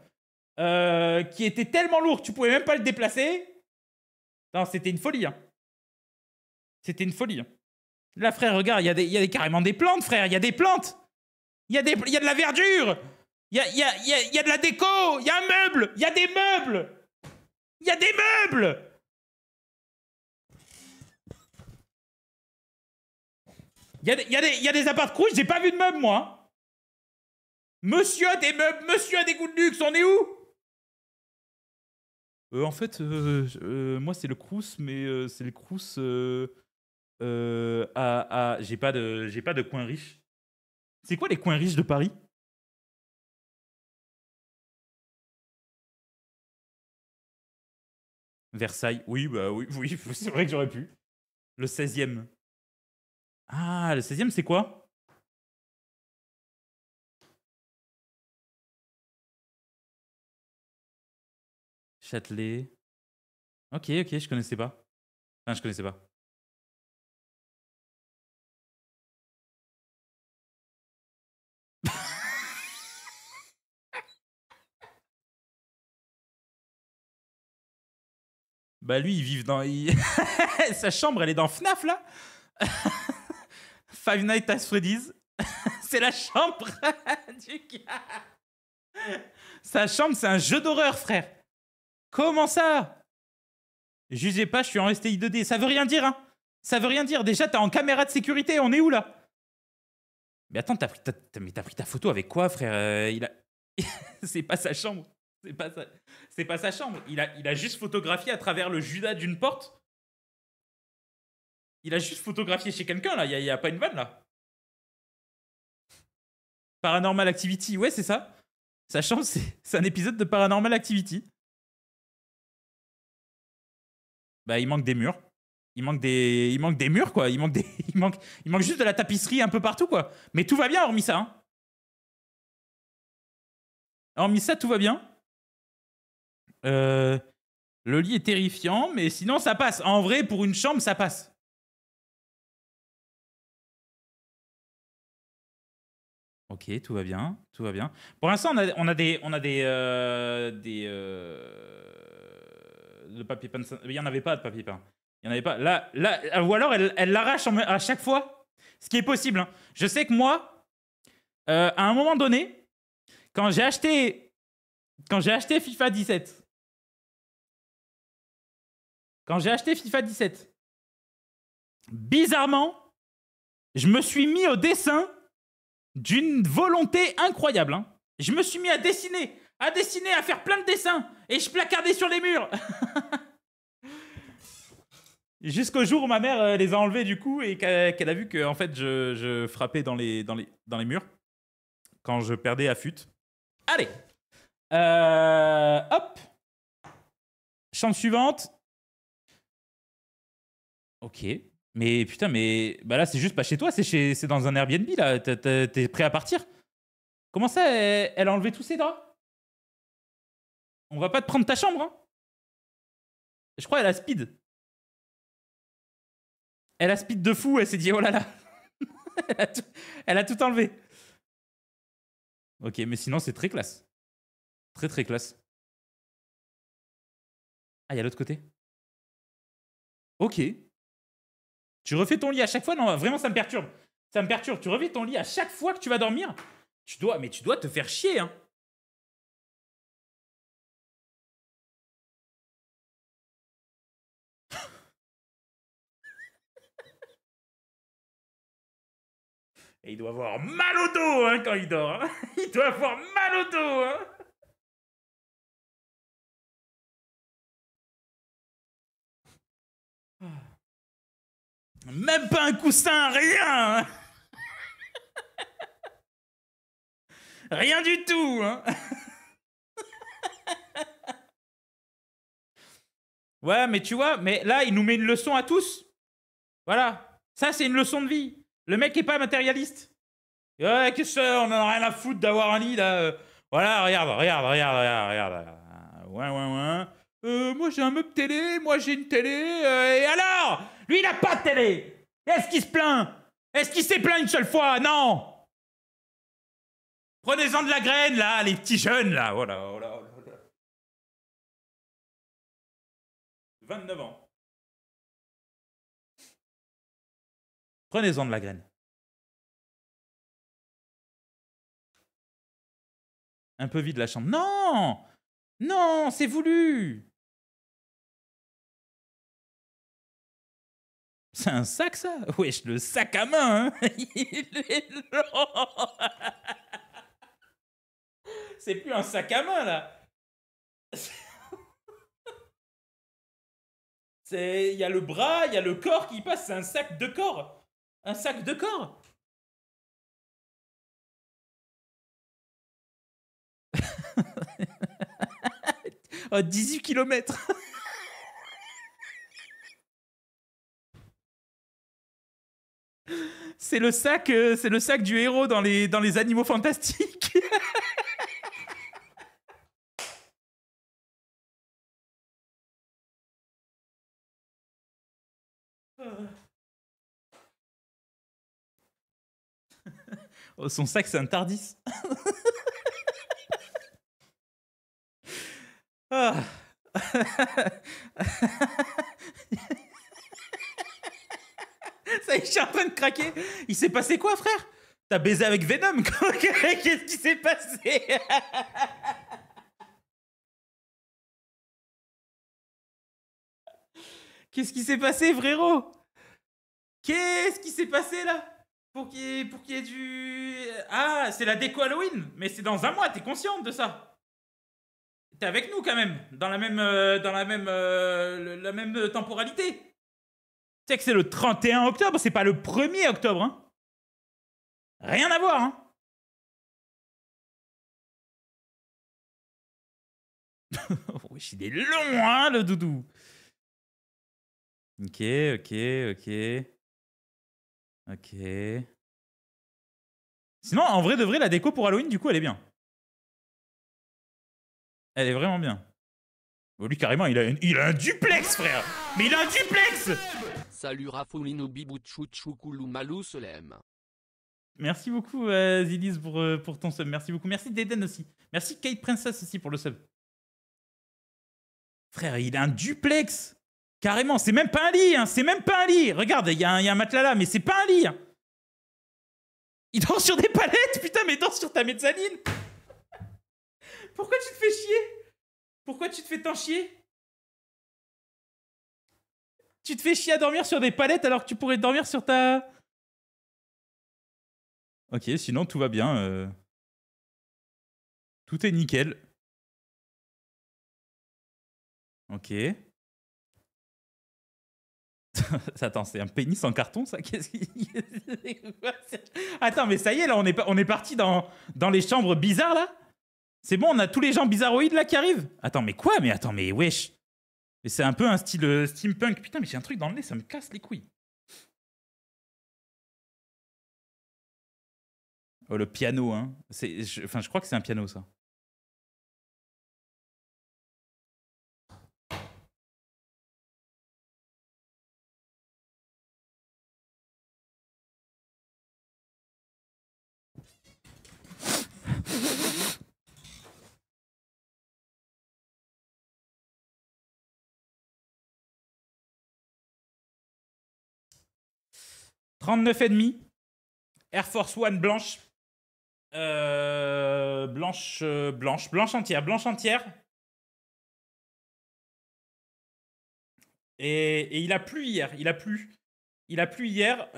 qui était tellement lourd que tu pouvais même pas le déplacer. Non, c'était une folie. Hein. C'était une folie. Hein. Là, frère, regarde, il y a carrément des plantes, frère. Il y a des plantes. Il y a de la verdure. Il y a de la déco. Il y a un meuble. Il y a des meubles. Il y a des meubles. Il y a des apparts Crous, j'ai pas vu de meubles, moi. Monsieur a des meubles, monsieur a des goûts de luxe, on est où? En fait, moi, c'est le Crous, mais c'est le Crous... j'ai pas de coin riche. C'est quoi les coins riches de Paris? Versailles. Oui, bah oui, c'est vrai que j'aurais pu. Le 16e. Ah, le 16e, c'est quoi? Châtelet. Ok, je connaissais pas. Enfin, je connaissais pas. Bah lui, il vit dans... Sa chambre, elle est dans FNAF, là. Five Nights at Freddy's. C'est la chambre du gars. Sa chambre, c'est un jeu d'horreur, frère. Comment ça? Jugez pas, je suis en STI 2D. Ça veut rien dire, hein. Ça veut rien dire. Déjà, t'es en caméra de sécurité. On est où, là? Mais attends, t'as pris ta photo avec quoi, frère? C'est pas sa chambre. C'est pas sa chambre. Il a juste photographié à travers le Judas d'une porte. Il a juste photographié chez quelqu'un, là. Il y a pas une vanne, là. Paranormal Activity. Ouais, c'est ça. Sa chambre, c'est un épisode de Paranormal Activity. Bah, il manque des murs. Il manque des murs, quoi. Il manque juste de la tapisserie un peu partout, quoi. Mais tout va bien, hormis ça. Hein. Hormis ça, tout va bien. Le lit est terrifiant, mais sinon, ça passe. En vrai, pour une chambre, ça passe. Ok, tout va bien, tout va bien. Pour l'instant, on a des de papier peint. Il n'y en avait pas de papier peint. Il y en avait pas. Là, ou alors elle l'arrache à chaque fois, ce qui est possible. Hein. Je sais que moi, à un moment donné, quand j'ai acheté FIFA 17, bizarrement, je me suis mis au dessin d'une volonté incroyable. Hein. Je me suis mis à dessiner, à faire plein de dessins, et je placardais sur les murs. Jusqu'au jour où ma mère les a enlevés du coup et qu'elle a vu que en fait je frappais dans les murs quand je perdais à fut. Allez, hop, chambre suivante. Ok. Mais putain, mais bah là, c'est juste pas chez toi, c'est dans un Airbnb, là. T'es prêt à partir? Comment ça, elle a enlevé tous ses draps? On va pas te prendre ta chambre, hein? Je crois qu'elle a speed. Elle a speed de fou, elle s'est dit oh là là. Elle a tout enlevé. Ok, mais sinon c'est très classe. Très très classe. Ah, il y a l'autre côté. Ok. Tu refais ton lit à chaque fois? Non, vraiment ça me perturbe. Ça me perturbe. Tu refais ton lit à chaque fois que tu vas dormir? Mais tu dois te faire chier, hein. Et il doit avoir mal au dos hein, quand il dort. Hein. Il doit avoir mal au dos. Hein. Même pas un coussin, rien. Hein. Rien du tout. Hein. Ouais, mais tu vois, mais là, il nous met une leçon à tous. Voilà. Ça, c'est une leçon de vie. Le mec est pas matérialiste. Ouais, qu'est-ce que on en a rien à foutre d'avoir un lit, là. Voilà, regarde. Ouais. Moi, j'ai un meuble télé, moi, j'ai une télé. Et alors? Lui, il a pas de télé. Est-ce qu'il se plaint? Est-ce qu'il s'est plaint une seule fois? Non. Prenez-en de la graine, là, les petits jeunes, là. Voilà. 29 ans. Prenez-en de la graine. Un peu vide la chambre. Non! Non, c'est voulu! C'est un sac, ça? Wesh, le sac à main, hein. Il est long. C'est plus un sac à main, là. Il y a le bras, il y a le corps qui passe. C'est un sac de corps. Un sac de corps. Oh, 18 km. C'est le sac du héros dans les animaux fantastiques. Oh, son sac, c'est un Tardis. Ah. Ça y est, je suis en train de craquer. Il s'est passé quoi, frère? T'as baisé avec Venom? Qu'est-ce qui s'est passé? Qu'est-ce qui s'est passé, frérot? Qu'est-ce qui s'est passé, là? Pour qu'il y ait du... Ah, c'est la déco Halloween. Mais c'est dans un mois, t'es consciente de ça? T'es avec nous, quand même. Dans la même temporalité. Tu sais que c'est le 31 octobre, c'est pas le 1er octobre. Hein. Rien à voir. Hein. Wesh, il est long, hein, le doudou. Ok. Sinon, en vrai de vrai, la déco pour Halloween, du coup, elle est bien. Elle est vraiment bien. Bon, lui, carrément, il a un duplex, frère. Mais il a un duplex. Salut Rafoulino Bibouchouchoukoulou Malou Solem. Merci beaucoup, Zilis, pour ton sub. Merci beaucoup. Merci Deden aussi. Merci Kate Princess aussi pour le sub. Frère, il a un duplex. Carrément, c'est même pas un lit. Hein. C'est même pas un lit. Regarde, il y a un matelas là, mais c'est pas un lit. Hein. Il dort sur des palettes. Putain, mais dort sur ta mezzanine. Pourquoi tu te fais chier? Pourquoi tu te fais tant chier? Tu te fais chier à dormir sur des palettes alors que tu pourrais dormir sur ta... Ok, sinon tout va bien. Tout est nickel. Ok. Attends, c'est un pénis en carton, ça? Qu'est-ce Attends, mais ça y est, là, on est parti dans les chambres bizarres, là? C'est bon, on a tous les gens bizarroïdes, là, qui arrivent? Attends, mais quoi? Mais attends, mais wesh. Mais c'est un peu un style steampunk. Putain, mais j'ai un truc dans le nez, ça me casse les couilles. Oh, le piano, hein. Enfin, je crois que c'est un piano, ça. 39,5. Air Force One blanche. Blanche entière. Et il a plu hier. Il a plu hier.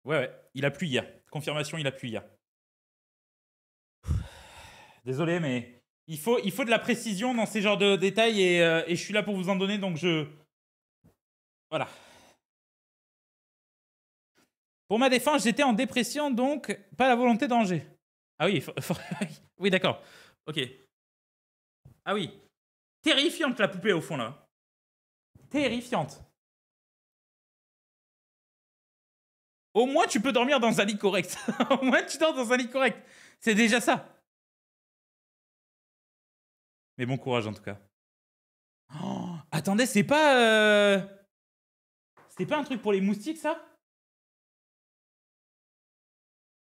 Ouais, il a plu hier. Confirmation, il a plu hier. Désolé, mais il faut de la précision dans ces genres de détails et je suis là pour vous en donner, donc je... Voilà. Pour ma défense, j'étais en dépression, donc pas la volonté d'Angers. Ah oui, oui, d'accord. Ok. Ah oui. Terrifiante, la poupée, au fond, là. Terrifiante. Au moins, tu peux dormir dans un lit correct. Au moins, tu dors dans un lit correct. C'est déjà ça. Mais bon courage, en tout cas. Oh, attendez, c'est pas... C'est pas un truc pour les moustiques, ça?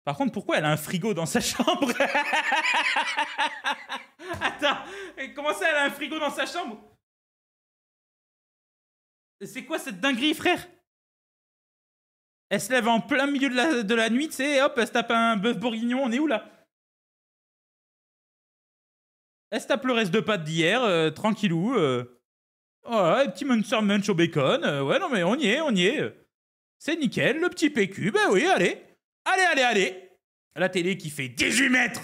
Par contre, pourquoi elle a un frigo dans sa chambre? Attends, comment ça, elle a un frigo dans sa chambre? C'est quoi cette dinguerie, frère? Elle se lève en plein milieu de la nuit, tu sais, hop, elle se tape un bœuf bourguignon, on est où, là? Elle se tape le reste de pâtes d'hier, tranquillou. Voilà, petit Muncher Munch au bacon. Ouais, non, mais on y est. C'est nickel, le petit PQ, ben oui, allez. Allez. La télé qui fait 18 mètres.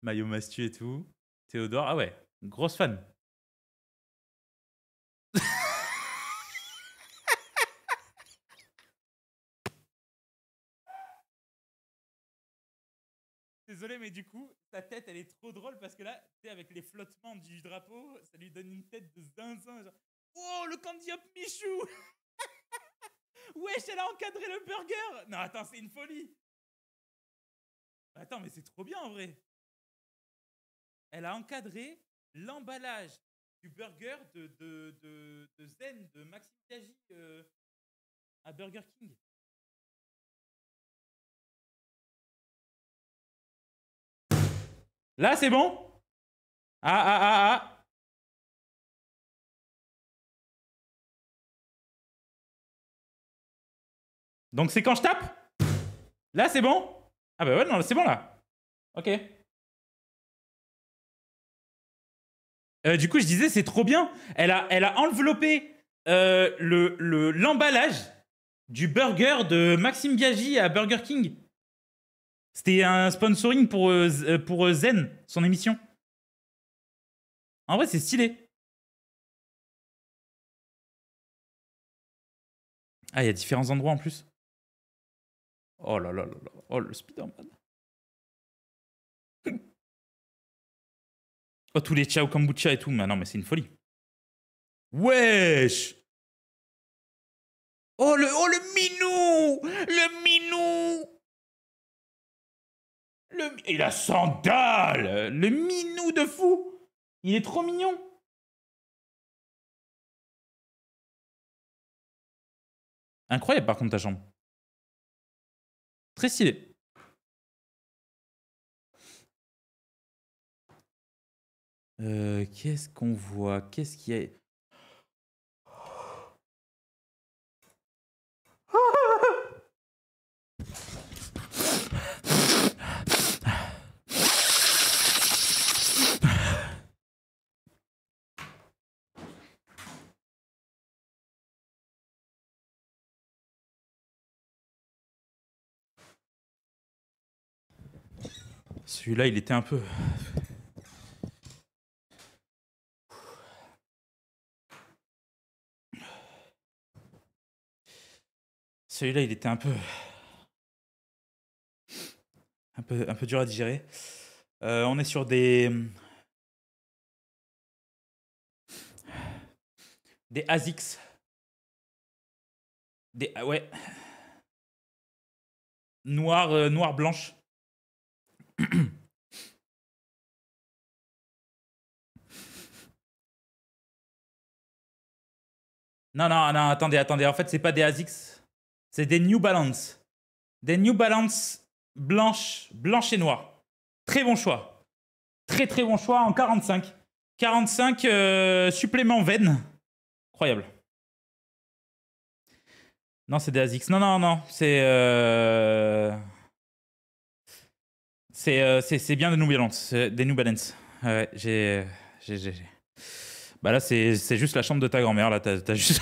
Maillot Mastu et tout. Théodore, ah ouais, grosse fan. Désolé, mais du coup, sa tête, elle est trop drôle parce que là, tu sais, avec les flottements du drapeau, ça lui donne une tête de zinzin. Genre, oh, le Candy Hop Michou. Wesh, elle a encadré le burger. Non, attends, c'est une folie. Attends, mais c'est trop bien en vrai. Elle a encadré l'emballage du burger de Zen, de Maxime Biaggi à Burger King. Là, c'est bon? Ah. Donc, c'est quand je tape? Là, c'est bon? Ah bah ouais, non, c'est bon, là. Ok. Du coup, je disais, c'est trop bien. Elle a enveloppé l'emballage du burger de Maxime Biaggi à Burger King. C'était un sponsoring pour Zen, son émission. En vrai, c'est stylé. Ah, il y a différents endroits en plus. Oh là là là là. Oh, le Spider-Man. Oh, tous les Ciao Kombucha et tout. Mais non, mais c'est une folie. Wesh! Oh, le minou! Le minou! Et la sandale! Le minou de fou! Il est trop mignon! Incroyable, par contre, ta chambre. Très stylé. Qu'est-ce qu'on voit? Qu'est-ce qu'il y a? Celui-là, il était un peu... Celui-là, il était un peu dur à digérer. On est sur des ASICS. Ouais. Noir blanche. Non, attendez. En fait, c'est pas des ASICS. C'est des New Balance. Des New Balance blanche et noire. Très bon choix. Très très bon choix en 45. 45 suppléments veine. Incroyable. Non, c'est des ASICS. Non. C'est bien des New Balance. Des New Balance. Ouais, j'ai. Bah là, c'est juste la chambre de ta grand-mère. Là, t'as juste,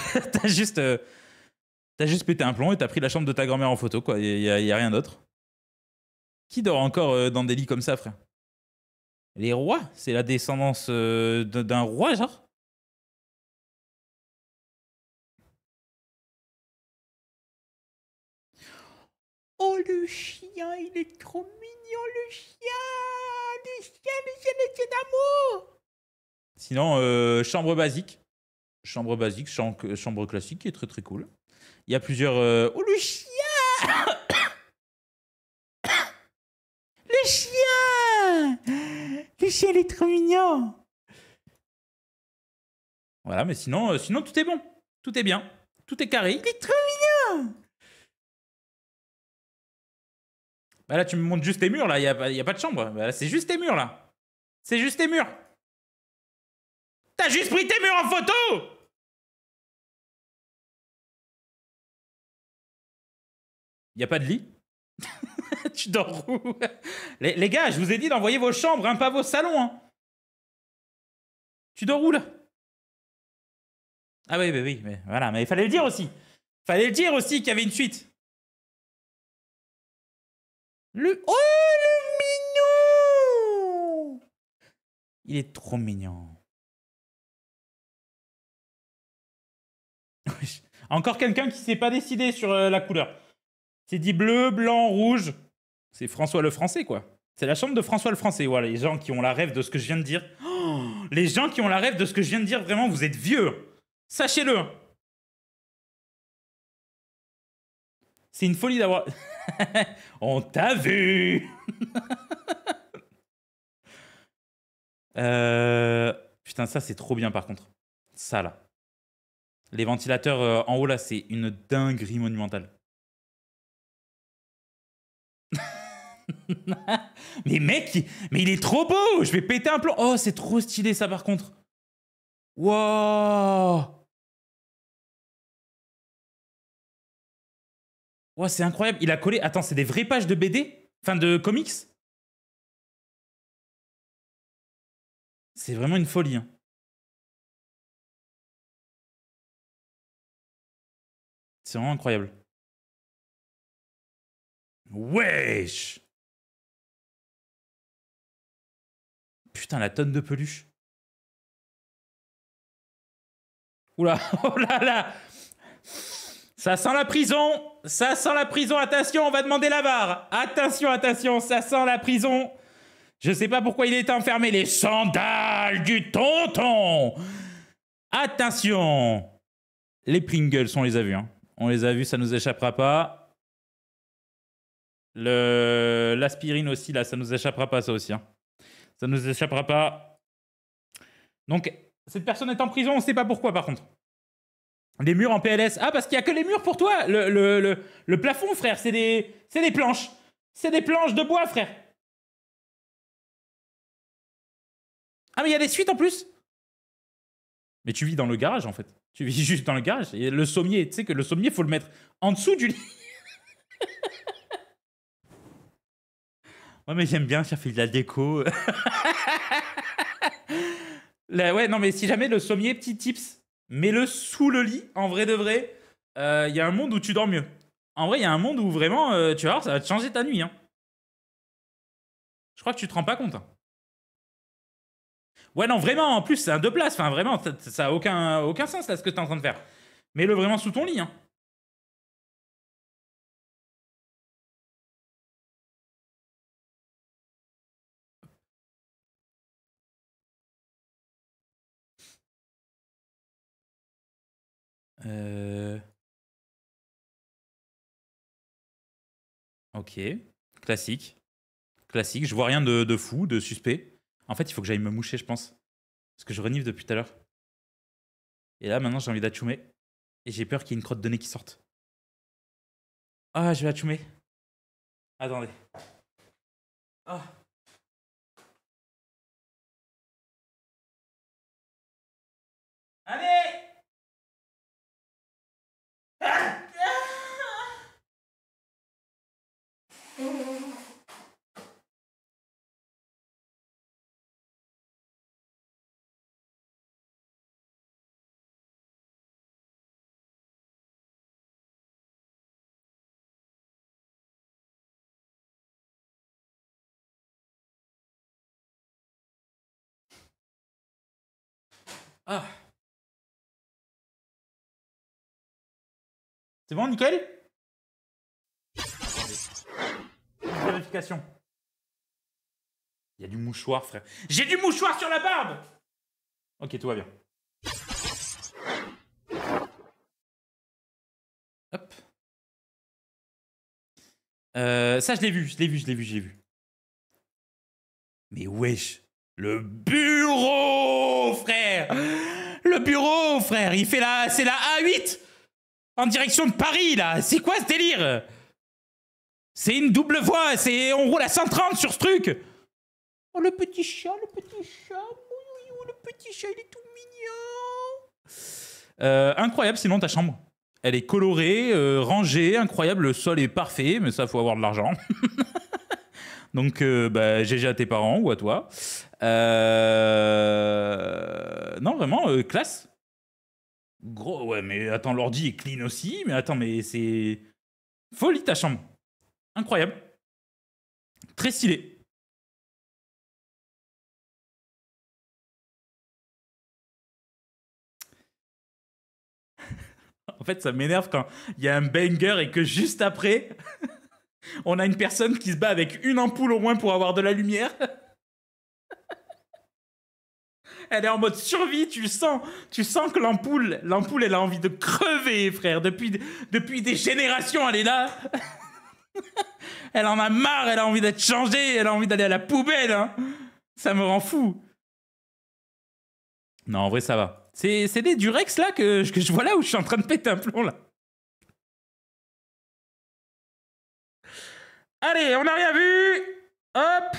t'as juste pété un plomb et t'as pris la chambre de ta grand-mère en photo, quoi. Y a rien d'autre. Qui dort encore dans des lits comme ça, frère? Les rois? C'est la descendance d'un roi, genre? Oh, le chien, il est trop mignon, le chien! Le chien d'amour! Sinon, chambre basique. Chambre basique, chambre classique qui est très très cool. Il y a plusieurs... Oh, le chien! Le chien! Le chien, il est trop mignon! Voilà, mais sinon, tout est bon. Tout est bien. Tout est carré. Il est trop mignon! Bah là, tu me montres juste tes murs, là. Il y a pas de chambre. Bah là, c'est juste tes murs, là. C'est juste tes murs. T'as juste pris tes murs en photo! Il y a pas de lit? Tu dors où? Les gars, je vous ai dit d'envoyer vos chambres, hein, pas vos salons. Hein. Tu dors où, là? Ah oui, mais voilà. Mais il fallait le dire aussi. Fallait le dire aussi qu'il y avait une suite. Oh, le mignon! Il est trop mignon. Encore quelqu'un qui s'est pas décidé sur la couleur. C'est dit bleu, blanc, rouge. C'est François le Français, quoi. C'est la chambre de François le Français. Voilà, les gens qui ont la rêve de ce que je viens de dire. Oh, les gens qui ont la rêve de ce que je viens de dire, vraiment, vous êtes vieux. Sachez-le. C'est une folie d'avoir... On t'a vu. Putain, ça, c'est trop bien, par contre. Ça, là. Les ventilateurs en haut, là, c'est une dinguerie monumentale. Mais mec, mais il est trop beau. Je vais péter un plomb. Oh, c'est trop stylé, ça, par contre. Wow. Wow, c'est incroyable. Il a collé... Attends, c'est des vraies pages de BD? Enfin, de comics? C'est vraiment une folie. Hein. C'est vraiment incroyable. Wesh! Putain, la tonne de peluche. Oula, oh là là! Ça sent la prison! Ça sent la prison! Attention, on va demander la barre! Attention, ça sent la prison! Je sais pas pourquoi il est enfermé. Les sandales du tonton! Attention! Les Pringles, on les a vus. Hein. On les a vus, ça nous échappera pas. L'aspirine aussi, là, ça nous échappera pas, ça aussi. Hein. Ça nous échappera pas. Donc, cette personne est en prison, on sait pas pourquoi, par contre. Les murs en PLS. Ah, parce qu'il y a que les murs pour toi. Le plafond, frère, c'est des planches. C'est des planches de bois, frère. Ah, mais il y a des suites en plus. Mais tu vis dans le garage, en fait. Tu vis juste dans le garage. Et le sommier, tu sais que le sommier, faut le mettre en dessous du lit. Ouais, mais j'aime bien, ça fait de la déco. Ouais, non, mais si jamais le sommier, petit tips, mets-le sous le lit, en vrai de vrai. Il y a un monde où tu dors mieux. En vrai, il y a un monde où vraiment, tu vas voir, ça va te changer ta nuit. Hein. Je crois que tu te rends pas compte. Hein. Ouais, non, vraiment, en plus, c'est un 2 places. Enfin, vraiment, ça a aucun sens, là, ce que t'es en train de faire. Mets-le vraiment sous ton lit. Hein. Ok. Classique. Classique. Je vois rien de fou, de suspect. En fait, il faut que j'aille me moucher, je pense. Parce que je renifle depuis tout à l'heure. Et là, maintenant, j'ai envie d'achoumer. Et j'ai peur qu'il y ait une crotte de nez qui sorte. Ah, je vais achoumer. Attendez. Ah. Allez! Ah! Ah. C'est bon, nickel? Vérification. Il y a du mouchoir, frère. J'ai du mouchoir sur la barbe! Ok, tout va bien. Hop. Ça, je l'ai vu. Mais wesh. Le bureau, frère! Le bureau, frère! Il fait la... C'est la A8! En direction de Paris, là! C'est quoi ce délire? C'est une double voie, c'est... On roule à 130 sur ce truc! Oh, le petit chat, le petit chat! Oh, le petit chat, il est tout mignon! Incroyable, sinon, ta chambre. Elle est colorée, rangée, incroyable, le sol est parfait, mais ça, faut avoir de l'argent. Donc, bah, GG à tes parents ou à toi. Non, vraiment, classe. Gros, ouais, mais attends, l'ordi est clean aussi. Mais attends, mais c'est... Folie ta chambre. Incroyable. Très stylé. En fait, ça m'énerve quand il y a un banger et que juste après, on a une personne qui se bat avec une ampoule au moins pour avoir de la lumière. Elle est en mode survie, tu sens que l'ampoule, elle a envie de crever, frère. Depuis des générations, elle est là. Elle en a marre, elle a envie d'être changée, elle a envie d'aller à la poubelle. Hein. Ça me rend fou. Non, en vrai, ça va. C'est des Durex, là, que je vois là où je suis en train de péter un plomb, là. Allez, on n'a rien vu. Hop.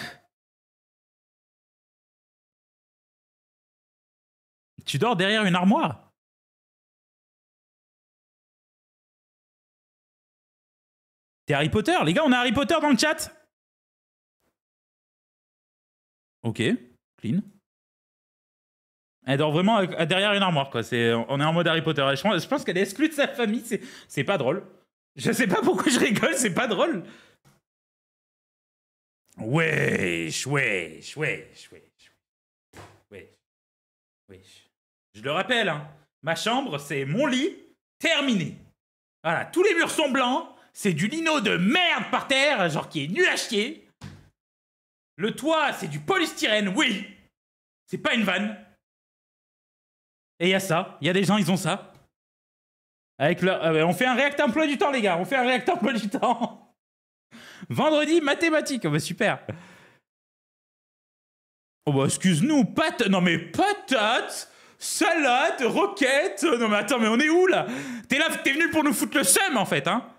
Tu dors derrière une armoire? T'es Harry Potter? Les gars, on a Harry Potter dans le chat? Ok, clean. Elle dort vraiment derrière une armoire, quoi. On est en mode Harry Potter. Je pense qu'elle est exclue de sa famille. C'est pas drôle. Je sais pas pourquoi je rigole, c'est pas drôle. Wesh. Je le rappelle, hein, ma chambre, c'est mon lit, terminé. Voilà, tous les murs sont blancs, c'est du lino de merde par terre, genre qui est nul à chier. Le toit, c'est du polystyrène, oui. C'est pas une vanne. Et il y a ça, il y a des gens, ils ont ça. Avec leur... on fait un réacteur emploi du temps, les gars, on fait un réacteur emploi du temps. Vendredi, mathématiques, oh bah super. Oh bah excuse-nous, pâte... Non mais patate, salade, roquette... Non mais attends, mais on est où là? T'es là, t'es venu pour nous foutre le seum en fait, hein?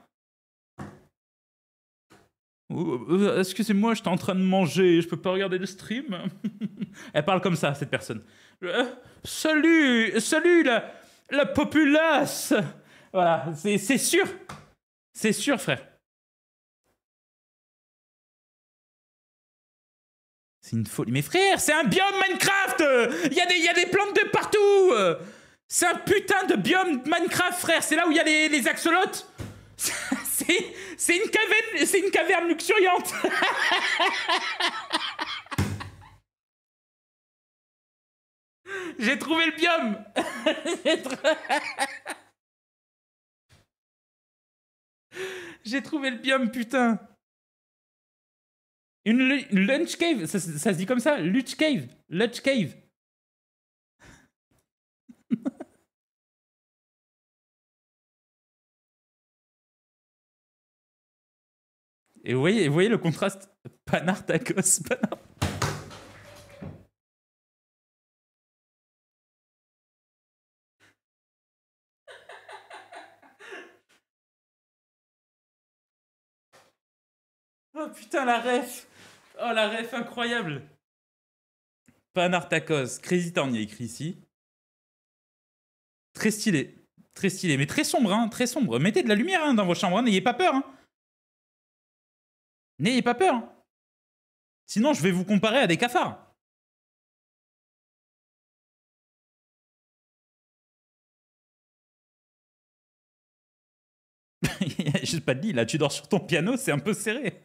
Excusez-moi, j'étais en train de manger, je peux pas regarder le stream. Elle parle comme ça, cette personne. Salut, la populace. Voilà, c'est sûr. C'est sûr, frère. C'est une folie. Mais frère, c'est un biome Minecraft. Il y a des plantes de partout. C'est un putain de biome Minecraft, frère. C'est là où il y a les axolotes. C'est une caverne luxuriante. J'ai trouvé le biome. J'ai trouvé le biome, putain. Une lunch cave, ça se dit comme ça? Lunch cave. Lunch cave. Et vous voyez le contraste? Panard tacos, panard. Oh putain, la ref. Oh, la ref incroyable. Panartakos, Crazy Town, il y a écrit ici. Très stylé. Très stylé, mais très sombre, hein, très sombre. Mettez de la lumière hein, dans vos chambres, hein, n'ayez pas peur. Hein. N'ayez pas peur. Hein. Sinon, je vais vous comparer à des cafards. Il n'y a juste pas de lit, là, tu dors sur ton piano, c'est un peu serré.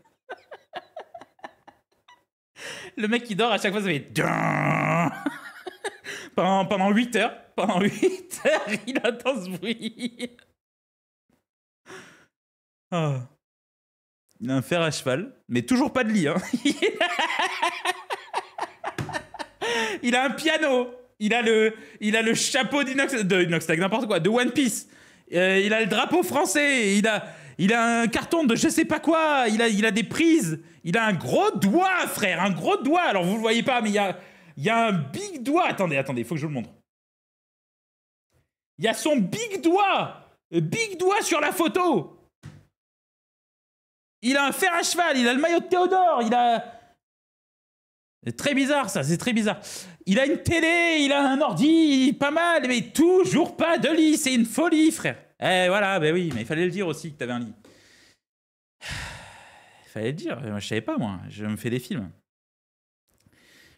Le mec qui dort, à chaque fois, ça fait... pendant 8 heures. Pendant 8 heures, il entend ce bruit. Oh. Il a un fer à cheval, mais toujours pas de lit. Hein. Il a un piano. Il a le chapeau d'Inox, n'importe quoi, de One Piece. Il a le drapeau français. Il a un carton de je sais pas quoi. Il a des prises. Il a un gros doigt, frère. Un gros doigt. Alors, vous le voyez pas, mais il y a un big doigt. Attendez, il faut que je vous le montre. Il y a son big doigt. Big doigt sur la photo. Il a un fer à cheval, il a le maillot de Théodore, C'est très bizarre ça, c'est très bizarre. Il a une télé, il a un ordi, pas mal, mais toujours pas de lit, c'est une folie, frère. Eh voilà, ben oui, mais il fallait le dire aussi que t'avais un lit. Il fallait le dire, moi, je savais pas moi, je me fais des films.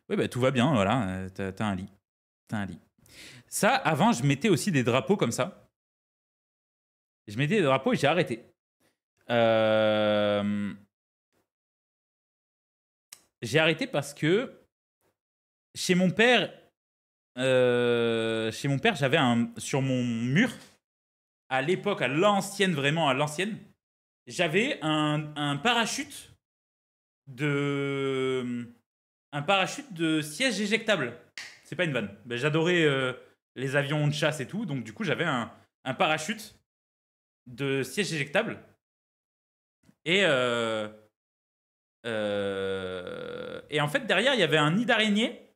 Oui, bah tout va bien, voilà, t'as un lit. T'as un lit. Ça, avant, je mettais aussi des drapeaux comme ça. Je mettais des drapeaux et j'ai arrêté. J'ai arrêté parce que chez mon père, j'avais sur mon mur, à l'époque, à l'ancienne, vraiment à l'ancienne, j'avais un parachute de siège éjectable. C'est pas une vanne. Ben, j'adorais les avions de chasse et tout, donc du coup j'avais un parachute de siège éjectable. Et en fait, derrière, il y avait un nid d'araignée.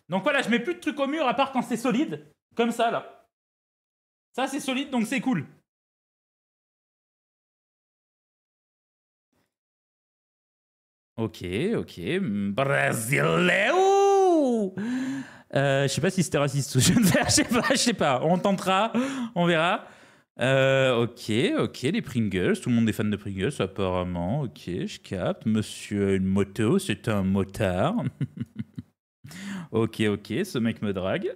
Donc voilà, je mets plus de trucs au mur à part quand c'est solide. Comme ça, là. Ça, c'est solide, donc c'est cool. Ok. Brasileiro. Je sais pas si c'était raciste ou je sais pas. On tentera, on verra. Ok, les Pringles. Tout le monde est fan de Pringles, apparemment. Ok, je capte. Monsieur a une moto, c'est un motard. Ok, ce mec me drague.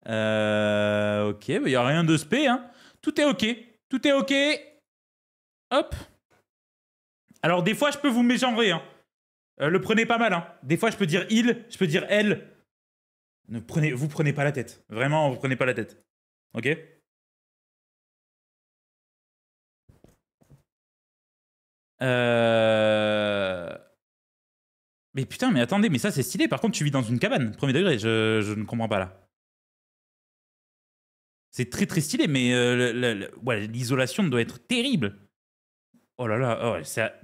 Ok, il n'y a rien de spé. Hein. Tout est ok. Hop. Alors, des fois, je peux vous mégenrer. Hein. Le prenez pas mal. Hein. Des fois, je peux dire il, je peux dire elle. Vous prenez pas la tête. Vraiment, vous prenez pas la tête. Ok? Mais putain, mais attendez, mais ça c'est stylé. Par contre, tu vis dans une cabane, premier degré. Je ne comprends pas là. C'est très très stylé, mais ouais, l'isolation doit être terrible. Oh là là, oh,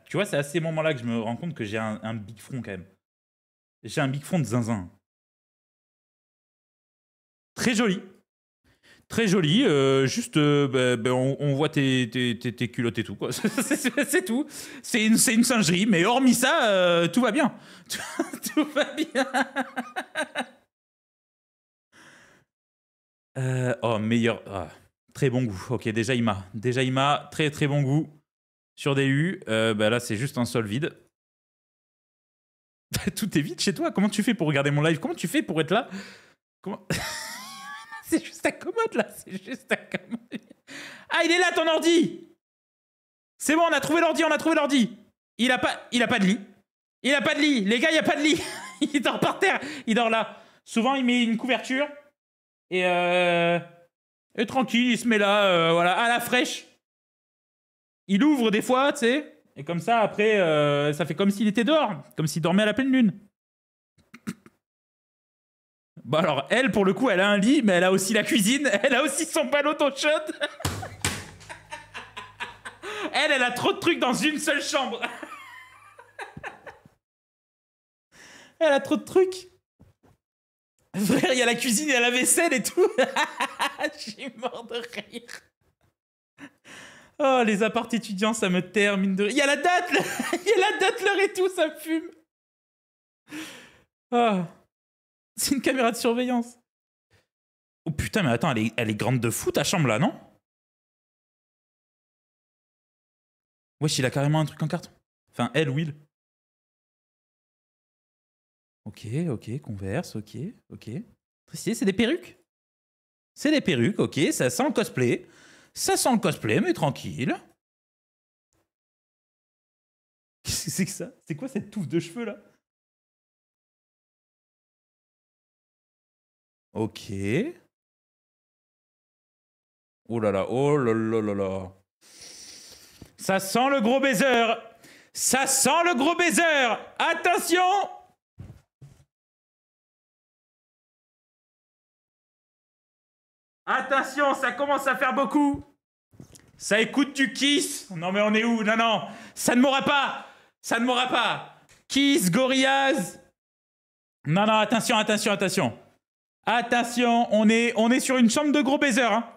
tu vois, c'est à ces moments-là que je me rends compte que j'ai un big front quand même. J'ai un big front de zinzin. Très joli. Très joli, juste on voit tes culottes et tout quoi. C'est tout. C'est une singerie, mais hormis ça, tout va bien. Tout va bien. Oh meilleur, très bon goût. Ok, déjà il m'a très très bon goût sur des U. Là c'est juste un sol vide. Tout est vide chez toi. Comment tu fais pour regarder mon live? Comment tu fais pour être là? Comment C'est juste ta commode, là. C'est juste ta commode. Ah, il est là, ton ordi. C'est bon, on a trouvé l'ordi, Il a pas de lit. Il a pas de lit. Les gars, il n'y a pas de lit. Il dort par terre. Il dort là. Souvent, il met une couverture. Et tranquille, il se met là, voilà, à la fraîche. Il ouvre des fois, tu sais. Et comme ça, après, ça fait comme s'il était dehors. Comme s'il dormait à la pleine lune. Bon alors, elle, pour le coup, elle a un lit, mais elle a aussi la cuisine, elle a aussi son panneau d'eau chaude. Elle a trop de trucs dans une seule chambre. Elle a trop de trucs. Frère, il y a la cuisine, il y a la vaisselle et tout. Je suis mort de rire. Oh, les apparts étudiants, ça me termine de rire. Il y a la date, là. Il y a la date, l'heure et tout, ça me fume. Oh. C'est une caméra de surveillance. Oh putain, mais attends, elle est grande de fou, ta chambre, là, non? Wesh, il a carrément un truc en carton. Enfin, elle, Will. Ok, ok, Converse, ok, ok. C'est des perruques. C'est des perruques, ok, ça sent le cosplay. Ça sent le cosplay, mais tranquille. Qu'est-ce que c'est que ça? C'est quoi cette touffe de cheveux, là? Ok. Oh là là, oh là là là là. Ça sent le gros baiser. Ça sent le gros baiser. Attention! Attention, ça commence à faire beaucoup. Ça écoute du Kiss. Non mais on est où? Non, non. Ça ne m'aura pas. Ça ne m'aura pas. Kiss, Gorillaz. Non, non, attention, attention, attention. Attention, on est sur une chambre de gros baiser. Hein.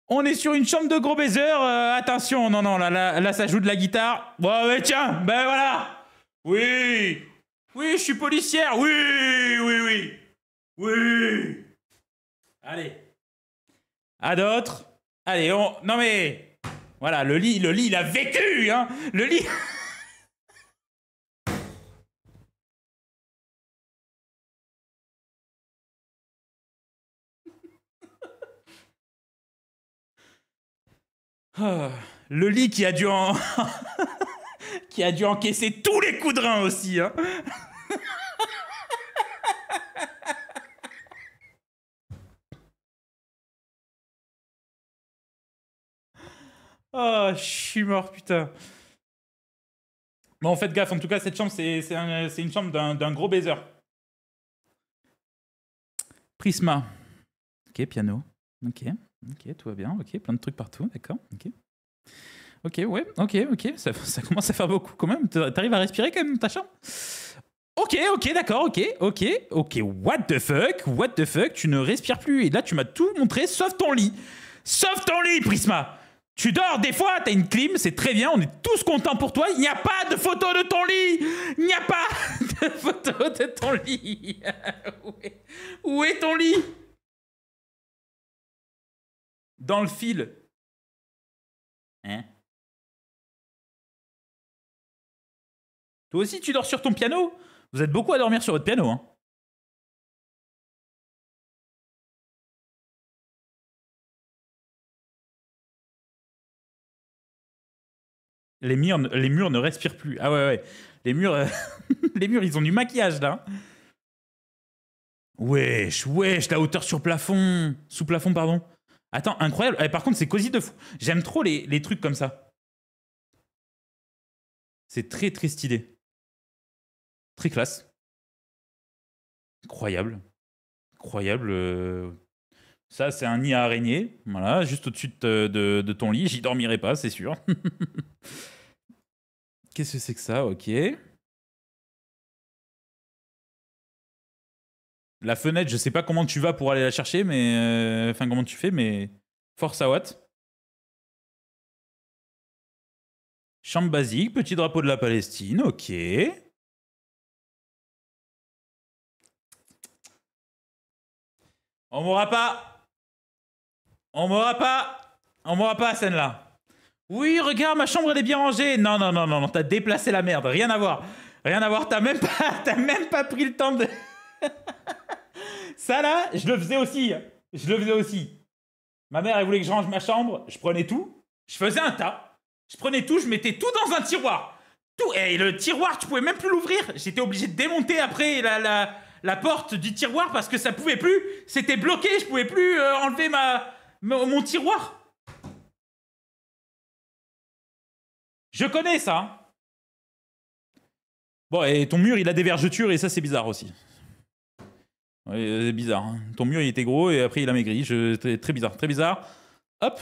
On est sur une chambre de gros baiser. Attention, non, non, là, ça joue de la guitare. Bon, ouais, tiens, ben voilà. Oui. Oui, je suis policière. Oui, oui, oui. Oui. Allez. À d'autres. Allez, on... Non mais... Voilà, le lit, il a vécu, hein. Le lit... Oh, le lit qui a dû en... qui a dû encaisser tous les coups de rein aussi, hein. Oh, je suis mort, putain. Bon, faites gaffe, en tout cas, cette chambre, c'est une chambre d'un gros baiser. Prisma. Ok, piano. Ok, ok, tout va bien. Ok, plein de trucs partout, d'accord. Ok. Ok, ouais, ok. Ça commence à faire beaucoup quand même. T'arrives à respirer quand même dans ta chambre? Ok, d'accord, ok. What the fuck? Tu ne respires plus. Et là, tu m'as tout montré, sauf ton lit. Sauf ton lit, Prisma. Tu dors des fois, t'as une clim, c'est très bien, on est tous contents pour toi. Il n'y a pas de photo de ton lit. Il n'y a pas de photo de ton lit. Où est ton lit? Dans le fil. Hein? Toi aussi, tu dors sur ton piano? Vous êtes beaucoup à dormir sur votre piano, hein? Les murs ne respirent plus. Ah ouais. Les murs, les murs, ils ont du maquillage, là. Wesh, la hauteur sur plafond. Sous plafond, pardon. Attends, incroyable. Par contre, c'est cosy de fou. J'aime trop les trucs comme ça. C'est très, très stylé. Très classe. Incroyable. Ça, c'est un nid à araignée. Voilà, juste au-dessus de ton lit. J'y dormirai pas, c'est sûr. Qu'est-ce que c'est que ça? Ok. La fenêtre, je sais pas comment tu vas pour aller la chercher, mais... Enfin, comment tu fais, mais... Force à Watt. Chambre basique, petit drapeau de la Palestine, ok. On m'aura pas. On m'aura pas, scène-là. Oui, regarde, ma chambre, elle est bien rangée. Non, t'as déplacé la merde. Rien à voir. T'as même pas pris le temps de... Ça, là, je le faisais aussi. Ma mère, elle voulait que je range ma chambre. Je prenais tout. Je faisais un tas. Je prenais tout, je mettais tout dans un tiroir. Tout. Et le tiroir, tu pouvais même plus l'ouvrir. J'étais obligé de démonter après la porte du tiroir parce que ça pouvait plus. C'était bloqué, je pouvais plus enlever mon tiroir. Je connais ça. Hein. Bon, et ton mur, il a des vergetures et ça, c'est bizarre aussi. Ouais, c'est bizarre. Hein. Ton mur, il était gros et après, il a maigri. Très bizarre, très bizarre. Hop.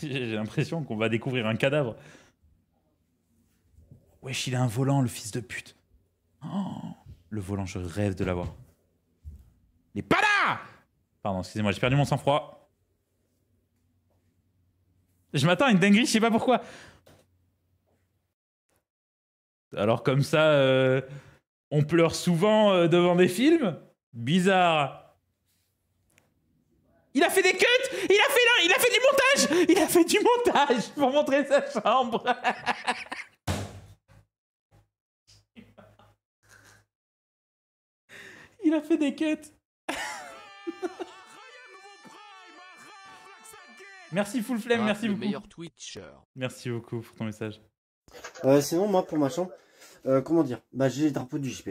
J'ai l'impression qu'on va découvrir un cadavre. Wesh, il a un volant, le fils de pute. Oh, le volant, je rêve de l'avoir. Il est pas là! Pardon, excusez-moi, j'ai perdu mon sang-froid. Je m'attends à une dinguerie, je sais pas pourquoi. Alors comme ça, on pleure souvent devant des films? Bizarre. Il a fait des cuts! Il a fait du montage! Il a fait du montage pour montrer sa chambre! Il a fait des cuts! Merci Full Flame, merci Le beaucoup. meilleur Twitcher. Merci beaucoup pour ton message. Sinon, moi, pour ma chambre, comment dire? Bah, j'ai les drapeaux du JP.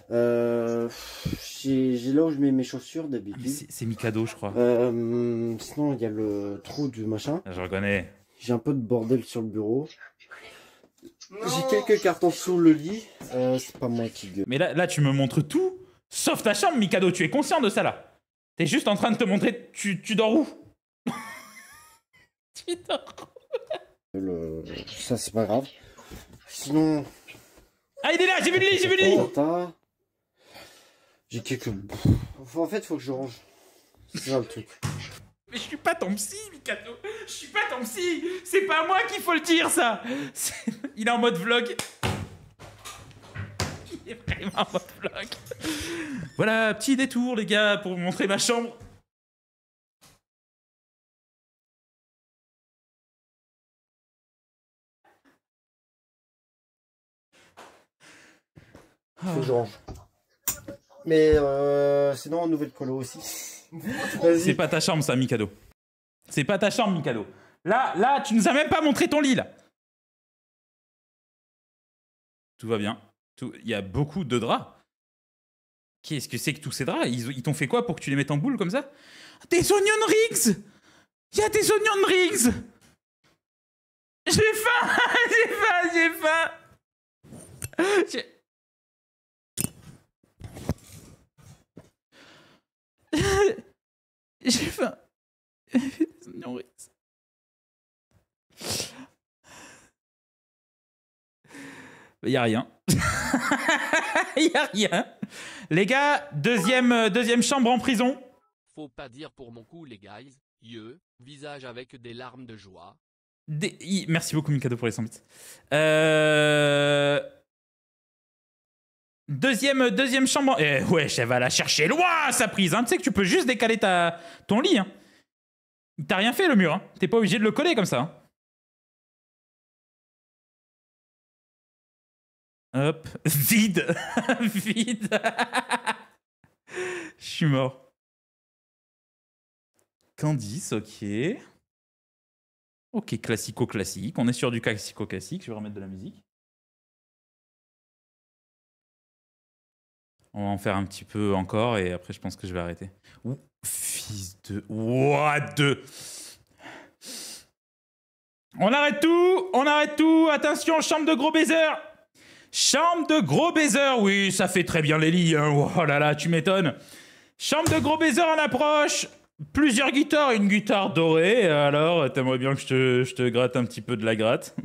J'ai là où je mets mes chaussures Ah, d'habitude. c'est Mikado, je crois. Sinon, il y a le trou du machin. Je reconnais. J'ai un peu de bordel sur le bureau. J'ai quelques cartons sous le lit. C'est pas moi qui gueule. Mais là, tu me montres tout, sauf ta chambre, Mikado. Tu es conscient de ça, là? T'es juste en train de te montrer... Tu dors où? Tu dors où? Ça, c'est pas grave. Sinon... Ah, il est là! J'ai vu le lit! J'ai vu le lit! Tata. J'ai quelques... En fait, faut que je range. C'est ça le truc. Mais je suis pas ton psy, Mikado. Je suis pas ton psy. C'est pas à moi qu'il faut le dire, ça. Il est en mode vlog. Il est vraiment en mode vlog. Voilà, petit détour, les gars, pour vous montrer ma chambre. Faut que je range. Mais sinon, nouvelle colo aussi. C'est pas ta chambre, ça, Mikado. C'est pas ta chambre, Mikado. Là, tu nous as même pas montré ton lit, là. Tout va bien. Il y a beaucoup de draps. Qu'est-ce que c'est que tous ces draps? Ils t'ont fait quoi pour que tu les mettes en boule comme ça? Des onion rings! Il y a des onion rings! J'ai faim! J'ai faim! J'ai faim! J'ai faim. Des onion rings. Y a rien. Y a rien. Les gars, deuxième chambre en prison. Faut pas dire pour mon coup les guys. Visage avec des larmes de joie. Merci beaucoup Mikado pour les 100 bits. Deuxième chambre. Wesh, elle va la chercher loin sa prise. Hein. Tu sais que tu peux juste décaler ton lit. Hein. T'as rien fait le mur. Hein. T'es pas obligé de le coller comme ça. Hein. Hop, vide. Vide. Je suis mort. Candice, ok. Ok, classico-classique. On est sur du classico-classique. Je vais remettre de la musique. On va en faire un petit peu encore et après je pense que je vais arrêter. Ouh, fils de... What de... On arrête tout. Attention, chambre de gros baiser. Chambre de gros baiser. Oui, ça fait très bien les lits. Hein. Oh là là, tu m'étonnes. Chambre de gros baiser en approche. Plusieurs guitares, une guitare dorée. Alors, t'aimerais bien que je te gratte un petit peu de la gratte.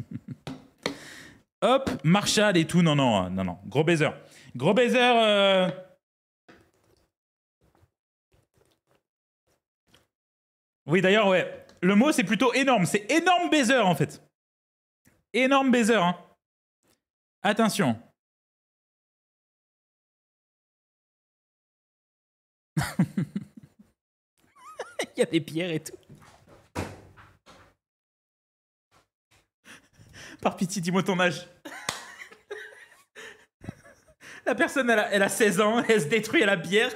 Hop, Marshall et tout. Non. Gros baiser. Gros baiser. Oui, d'ailleurs, ouais. Le mot, c'est plutôt énorme. C'est énorme baiser, en fait. Énorme baiser, hein. Attention. Il y a des pierres et tout. Par pitié, dis-moi ton âge. La personne, elle a 16 ans, elle se détruit à la bière.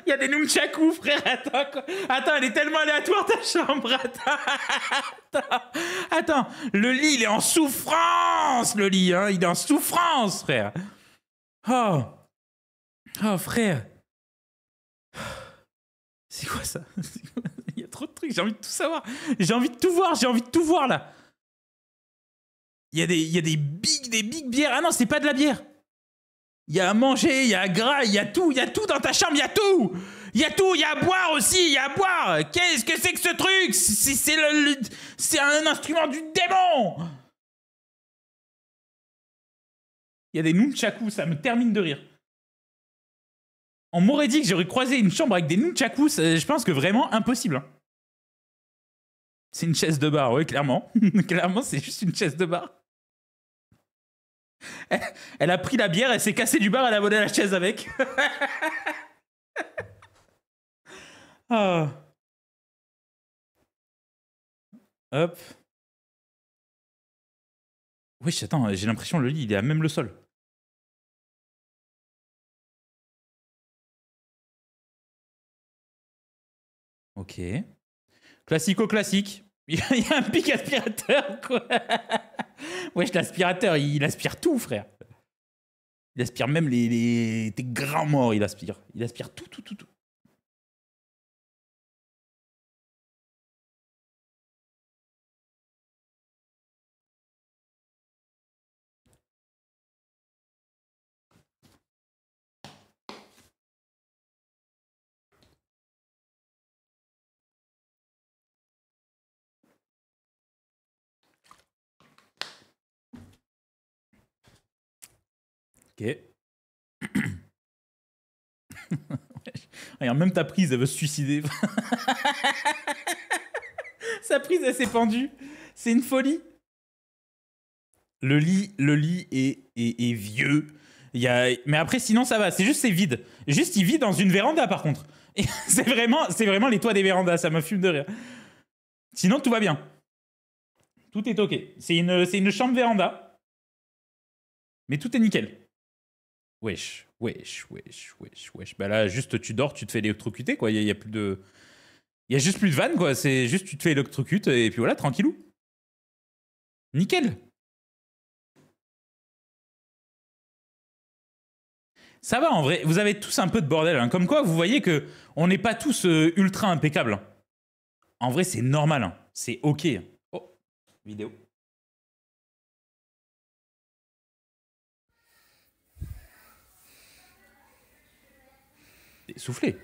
Il y a des nunchakus, frère. Attends, quoi. Attends, elle est tellement aléatoire ta chambre. Attends. Le lit, il est en souffrance, le lit. Hein. Il est en souffrance, frère. Oh, frère. C'est quoi ça? Il y a trop de trucs. J'ai envie de tout savoir. J'ai envie de tout voir. J'ai envie de tout voir, là. Il y a des big bières. Ah non, c'est pas de la bière. Il y a à manger, il y a à gras, il y a tout dans ta chambre, il y a tout. Il y a tout, il y a à boire aussi, il y a à boire. Qu'est-ce que c'est que ce truc? C'est un instrument du démon. Il y a des nunchakus, ça me termine de rire. On m'aurait dit que j'aurais croisé une chambre avec des nunchakus, je pense que vraiment impossible. Hein. C'est une chaise de bar, oui, clairement. Clairement, c'est juste une chaise de bar. Elle a pris la bière, elle s'est cassée du bar, elle a volé la chaise avec. Ah. Hop. Wesh, attends, j'ai l'impression le lit, il est à même le sol. Ok. Classico-classique. Il y a un pic aspirateur, quoi. Wesh, l'aspirateur, il aspire tout, frère. Il aspire même tes grands morts, il aspire. Il aspire tout. Ok. Regarde, même ta prise, elle veut se suicider. Sa prise, elle s'est pendue. C'est une folie. Le lit est vieux. Mais après, sinon, ça va. C'est juste, c'est vide. Juste, il vit dans une véranda, par contre. C'est vraiment les toits des vérandas. Ça me fume de rire. Sinon, tout va bien. Tout est OK. C'est une chambre véranda. Mais tout est nickel. Wesh. Bah là, juste, tu dors, tu te fais électrocuter, quoi. Il y a plus de... Il y a juste plus de vanne, quoi. C'est juste, tu te fais électrocute, et puis voilà, tranquillou. Nickel. Ça va, en vrai. Vous avez tous un peu de bordel. Hein. Comme quoi, vous voyez que on n'est pas tous ultra impeccables. Hein. En vrai, c'est normal. Hein. C'est OK. Oh, vidéo. Soufflez.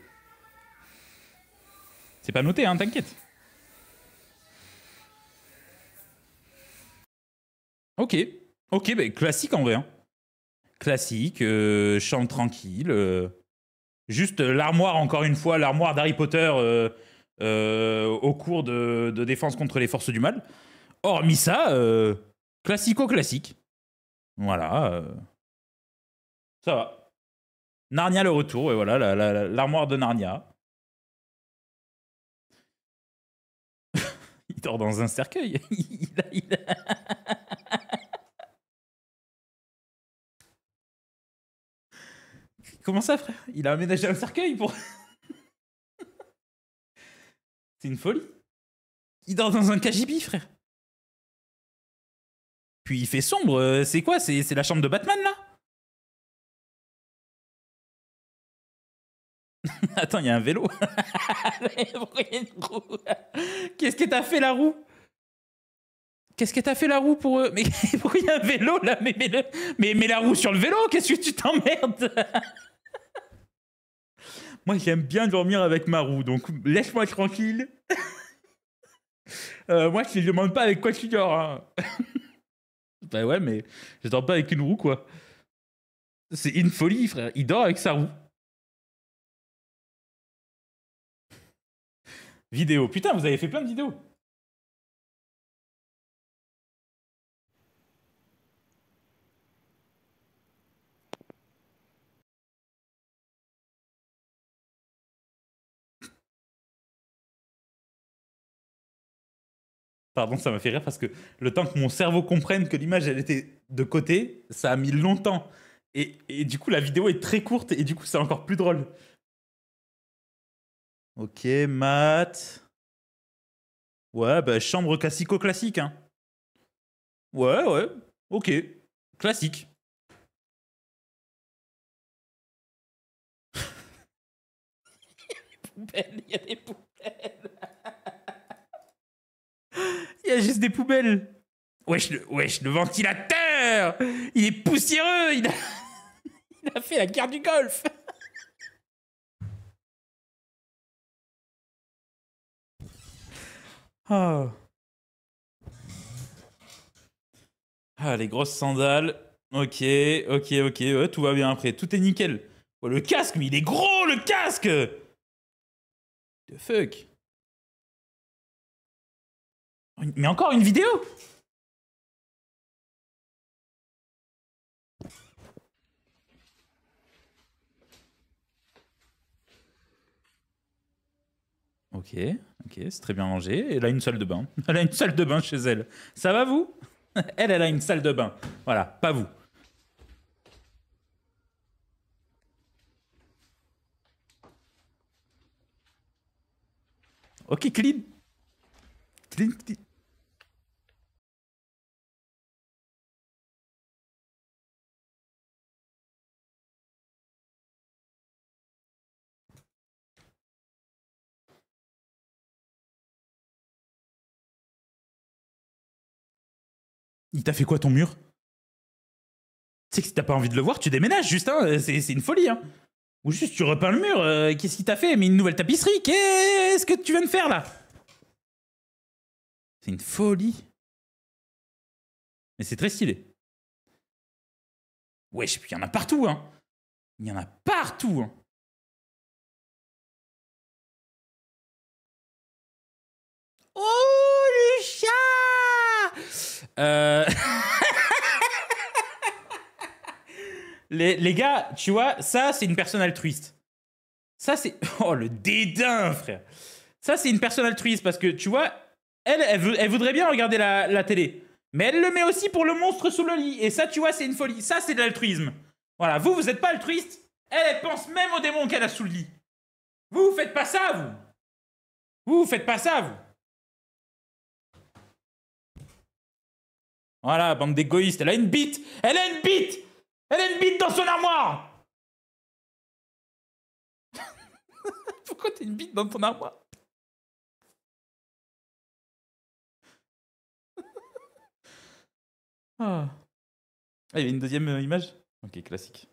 C'est pas noté, hein, t'inquiète. Ok, bah, classique en vrai. Hein. Classique, chambre tranquille. Juste l'armoire, encore une fois, l'armoire d'Harry Potter au cours de défense contre les forces du mal. Hormis ça, classico-classique. Voilà. Ça va. Narnia le retour, et voilà, l'armoire de Narnia. Il dort dans un cercueil. Comment ça, frère? Il a aménagé un cercueil pour... C'est une folie. Il dort dans un KGB, frère. Puis il fait sombre. C'est quoi? C'est la chambre de Batman, là? Attends, il y a un vélo. Pourquoi il y a une roue? Qu'est-ce que t'as fait, la roue? Qu'est-ce que t'as fait, la roue, pour eux? Mais pourquoi il y a un vélo, là? Mais la roue sur le vélo, qu'est-ce que tu t'emmerdes? Moi, j'aime bien dormir avec ma roue, donc laisse-moi tranquille. Moi, je ne demande pas avec quoi tu dors. Hein. Bah ouais, mais je dors pas avec une roue, quoi. C'est une folie, frère. Il dort avec sa roue. Vidéo. Putain, vous avez fait plein de vidéos. Pardon, ça m'a fait rire parce que le temps que mon cerveau comprenne que l'image, elle était de côté, ça a mis longtemps. Et du coup, la vidéo est très courte et du coup, c'est encore plus drôle. Ok, Matt. Ouais, bah, chambre classico-classique, hein. Ouais, ok. Classique. Il y a des poubelles. Il y a juste des Wesh, le ventilateur. Il est poussiéreux. Il a fait la guerre du Golfe. Oh. Ah, les grosses sandales. Ok, ouais, tout va bien après. Tout est nickel. Oh, le casque, mais il est gros, le casque! The fuck? Mais encore une vidéo? Ok, c'est très bien rangé. Elle a une salle de bain. Elle a une salle de bain chez elle. Ça va, vous? Elle a une salle de bain. Voilà, pas vous. Ok, clean. Clean. Il t'a fait quoi ton mur? Tu sais que si t'as pas envie de le voir, tu déménages juste, hein. C'est une folie, hein. Ou juste tu repeins le mur. Qu'est-ce qu'il t'a fait? Mais une nouvelle tapisserie? Qu'est-ce que tu viens de faire là? C'est une folie. Mais c'est très stylé. Wesh, puis il y en a partout, hein. Il y en a partout, hein. Oh, le chat! Les gars, tu vois, ça, c'est une personne altruiste. Ça, c'est... Oh, le dédain, frère. Ça, c'est une personne altruiste parce que, tu vois, elle voudrait bien regarder la télé. Mais elle le met aussi pour le monstre sous le lit. Et ça, tu vois, c'est une folie. Ça, c'est de l'altruisme. Voilà, vous êtes pas altruiste. Elle pense même au démon qu'elle a sous le lit. Vous faites pas ça, vous. Vous faites pas ça, vous. Voilà, bande d'égoïstes. Elle a une bite. Elle a une bite. Elle a une bite dans son armoire. Pourquoi t'as une bite dans ton armoire? Ah, il y avait une deuxième image? Ok, classique.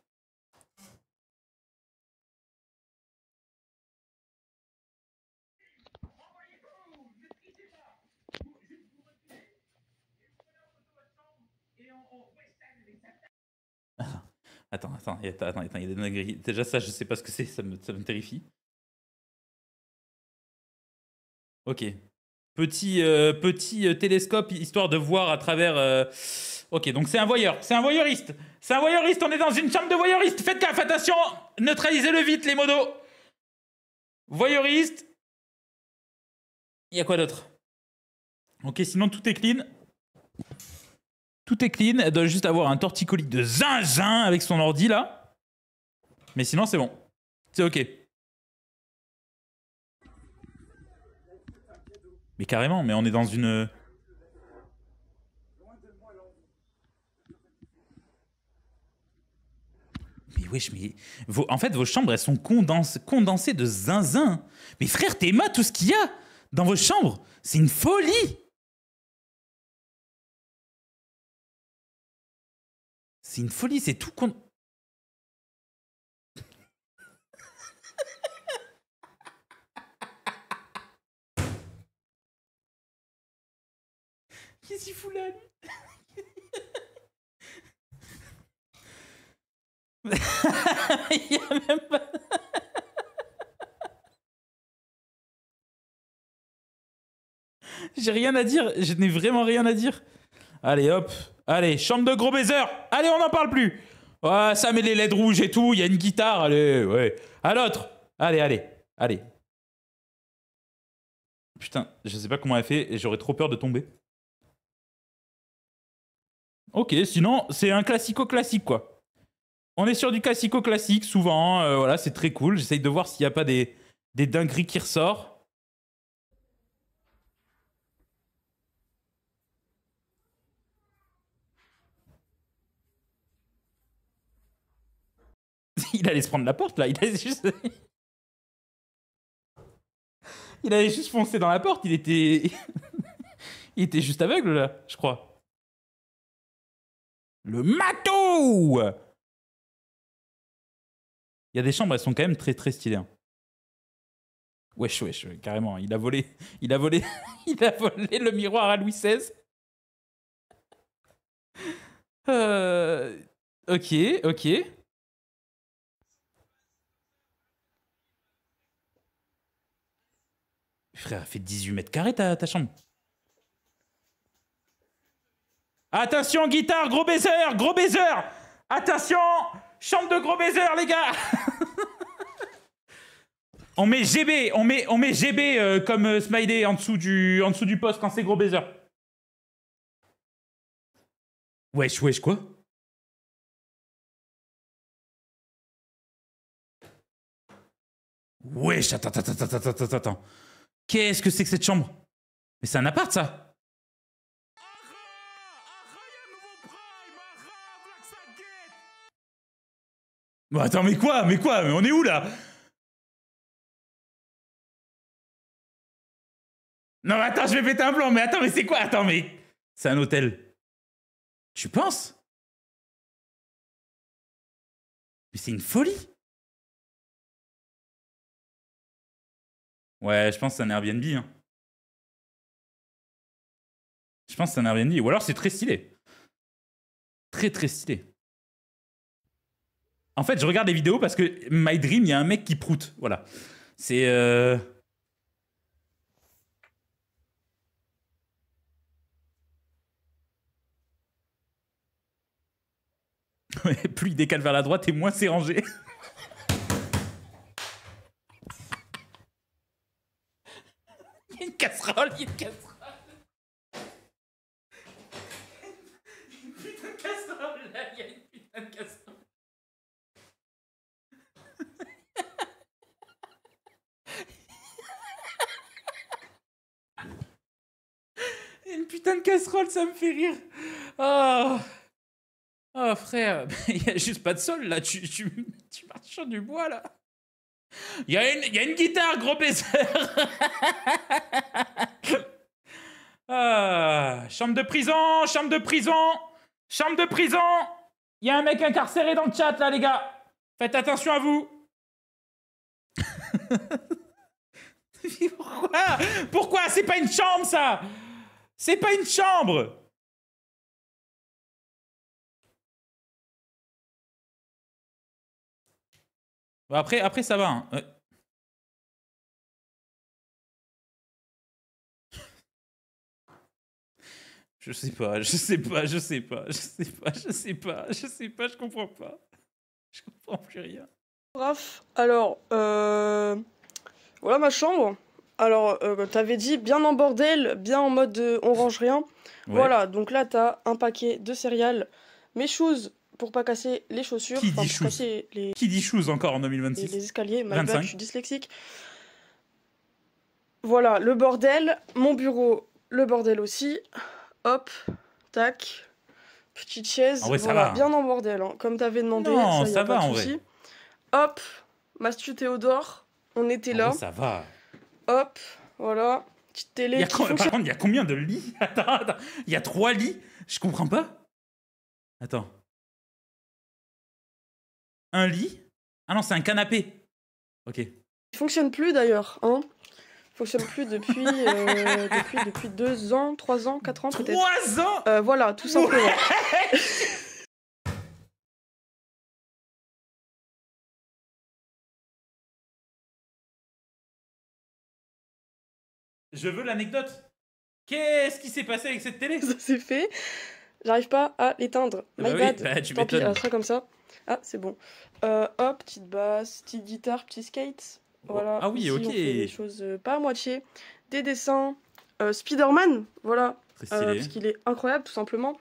Attends, il y a des dingueries. Déjà ça, je sais pas ce que c'est, ça me terrifie. Ok. Petit télescope, histoire de voir à travers... Ok, donc c'est un voyeur, c'est un voyeuriste. C'est un voyeuriste, on est dans une chambre de voyeuriste. Faites gaffe, attention, neutralisez-le vite, les modos. Voyeuriste. Il y a quoi d'autre? Ok, sinon tout est clean. Tout est clean, elle doit juste avoir un torticolis de zinzin avec son ordi là. Mais sinon c'est bon. C'est ok. Mais carrément, mais on est dans une... Mais wesh, mais... En fait, vos chambres, elles sont condensées de zinzin. Mais frère, t'es mat tout ce qu'il y a dans vos chambres. C'est une folie. C'est une folie, c'est tout con... Qu'est-ce qu'il fout là, lui? Il y a même pas... J'ai rien à dire, je n'ai vraiment rien à dire. Allez, hop. Allez, chambre de gros baiser. Allez, on n'en parle plus. Ouais, ça met les LED rouges et tout, il y a une guitare, allez, ouais. À l'autre. Allez. Putain, je sais pas comment elle fait et j'aurais trop peur de tomber. Ok, sinon, c'est un classico-classique, quoi. On est sur du classico-classique, souvent, voilà, c'est très cool. J'essaye de voir s'il n'y a pas des dingueries qui ressortent. Il allait se prendre la porte, là. Il allait juste... il allait juste foncer dans la porte. Il était... il était juste aveugle, là, je crois. Le matou! Il y a des chambres, elles sont quand même très très stylées. Hein. Wesh, wesh, carrément. Il a volé, il a volé le miroir à Louis XVI. Ok, ok. Frère, elle fait 18 mètres carrés ta chambre. Attention, guitare, gros baiser, gros baiser. Attention, chambre de gros baiser, les gars. On met GB, on met GB comme smiley en dessous du poste quand c'est gros baiser. Wesh, wesh, quoi? Wesh, attends. Qu'est-ce que c'est que cette chambre? Mais c'est un appart, ça? Bon, attends, mais quoi? Mais on est où, là? Non, mais attends, je vais péter un blanc. Mais attends, mais c'est quoi? Attends, mais... C'est un hôtel. Tu penses? Mais c'est une folie. Ouais, je pense que c'est un Airbnb. Hein. Je pense que c'est un Airbnb. Ou alors c'est très stylé. Très, très stylé. En fait, je regarde les vidéos parce que My Dream, il y a un mec qui proute. Voilà. C'est... Ouais, plus il décale vers la droite et moins c'est rangé. Il y a une casserole, il y a une casserole. Une putain de casserole, là, il y a une putain de casserole. Il y a une putain de casserole, ça me fait rire. Oh. Oh frère, il y a juste pas de sol là, tu marches sur du bois là. Il y a une guitare, gros baiser. Ah, chambre de prison, chambre de prison, chambre de prison. Il y a un mec incarcéré dans le chat là les gars. Faites attention à vous. Pourquoi? C'est pas une chambre ça. C'est pas une chambre. Après ça va. Hein. Ouais. Je sais pas, je comprends pas. Je comprends plus rien. Bref, alors, voilà ma chambre. Alors, t'avais dit bien en bordel, bien en mode on range rien. Ouais. Voilà, donc là t'as un paquet de céréales, mes shoes pour pas casser les chaussures. Qui dit shoes? Qui dit shoes encore en 2026? Les escaliers, my bad, je suis dyslexique. Voilà, le bordel, mon bureau, le bordel aussi. Hop, tac, petite chaise, vrai, voilà, ça va. bien en bordel, hein, comme t'avais demandé. Non, ça va pas en de souci. vrai. Hop, Mastu Théodore, on était là. Vrai, ça va. Hop, voilà, petite télé. Par contre, il y a combien de lits? Attends, il y a 3 lits? Je comprends pas. Attends. Un lit? Ah non, c'est un canapé. Ok. Il fonctionne plus d'ailleurs, hein. Il fonctionne plus depuis, depuis 2 ans, 3 ans, 4 ans peut-être. 3 ans? Voilà, tout simplement. Je veux l'anecdote. Qu'est-ce qui s'est passé avec cette télé? Ça s'est fait. J'arrive pas à l'éteindre. My bad. Bah, tu Tant pis, m'étonnes. elle sera comme ça. Ah, c'est bon. Hop, petite basse, petite guitare, petit skate. Voilà. Ah oui, Ici, ok. on fait des choses pas à moitié. Des dessins. Spider-Man, voilà. Très stylé. Parce qu'il est incroyable, tout simplement.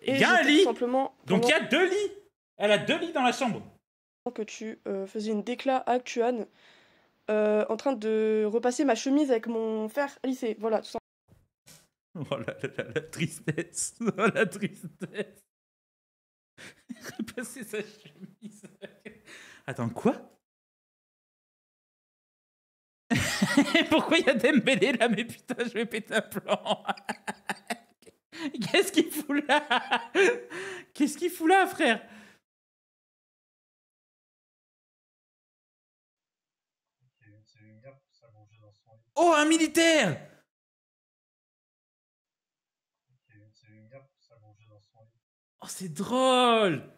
Il y a un j'étais lit. tout simplement, Donc il y a 2 lits. Elle a 2 lits dans la chambre. que tu faisais une décla à Actuan, en train de repasser ma chemise avec mon fer lissé. Voilà, tout simplement. Oh la tristesse. Oh la tristesse. Repasser sa chemise. Attends, quoi? Pourquoi il y a Dembélé là? Mais putain, je vais péter un plan. Qu'est-ce qu'il fout là? Qu'est-ce qu'il fout là, frère? Oh, un militaire! Oh, c'est drôle!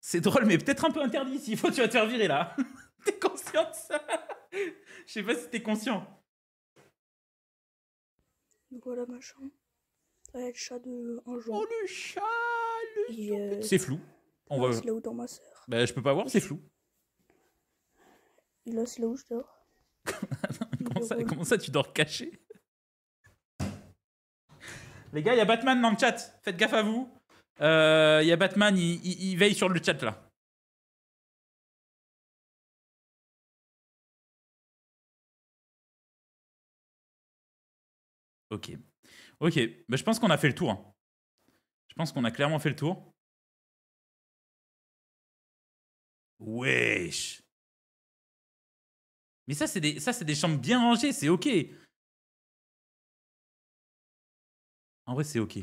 C'est drôle, mais peut-être un peu interdit. S'il faut, tu vas te faire virer là. T'es conscient de ça? Je sais pas si t'es conscient. Donc voilà ma chambre. Ça va être le chat de un jour. Oh, le chat! Et C'est flou. On va... c'est là où dort ma soeur. Bah, je peux pas voir, c'est flou. Et là, c'est là où je dors. Comment ça, tu dors caché? Les gars, il y a Batman dans le chat. Faites gaffe à vous. Il y a Batman, il veille sur le chat là. Ok. Ok. Bah, je pense qu'on a fait le tour. Hein. Je pense qu'on a clairement fait le tour. Wesh. Mais ça, c'est des chambres bien rangées. C'est ok. En vrai, c'est ok.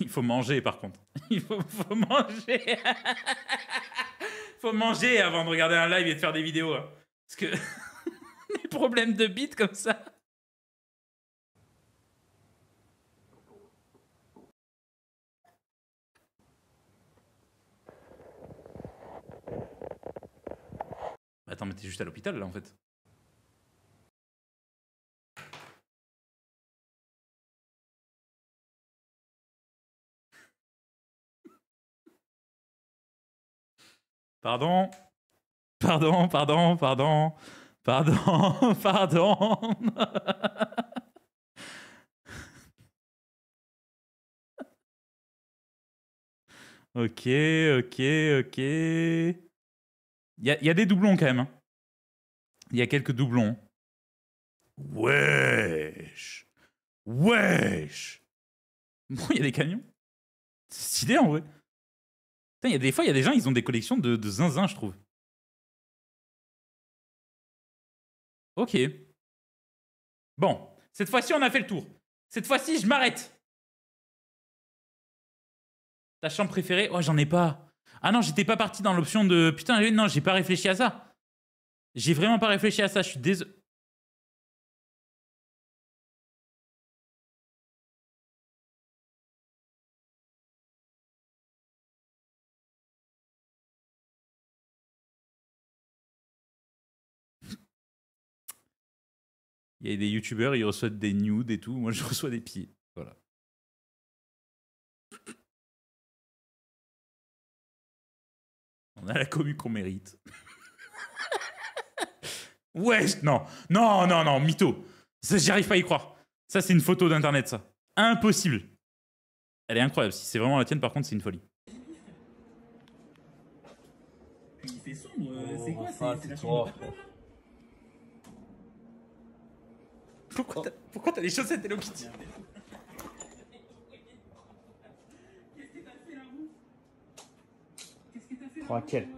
Il faut manger, par contre. Il faut manger. Faut manger avant de regarder un live et de faire des vidéos. Hein. Parce que les problèmes de bits comme ça. Attends, mais t'es juste à l'hôpital, là, en fait. Pardon. Pardon, pardon, pardon. Pardon, pardon. Ok, ok, ok. Il y a des doublons, quand même. Hein. Il y a quelques doublons. Wesh. Wesh. Bon, il y a des camions. C'est stylé, en vrai. Putain, des fois, il y a des gens, ils ont des collections de zinzin, je trouve. Ok. Bon, cette fois-ci, on a fait le tour. Cette fois-ci, je m'arrête. Ta chambre préférée? Oh, j'en ai pas. Ah non, j'étais pas parti dans l'option de... Putain, non, j'ai pas réfléchi à ça. J'ai vraiment pas réfléchi à ça, je suis désolé. Il y a des youtubeurs, ils reçoivent des nudes et tout. Moi, je reçois des pieds. Voilà. On a la commu qu'on mérite. Ouais, non. Non, non, non, mytho. J'y arrive pas à y croire. Ça, c'est une photo d'internet, ça. Impossible. Elle est incroyable. Si c'est vraiment la tienne, par contre, c'est une folie. Il fait sombre, c'est quoi? C'est la toi. chambre. Pourquoi t'as des chaussettes Hello Kitty? Tranquille.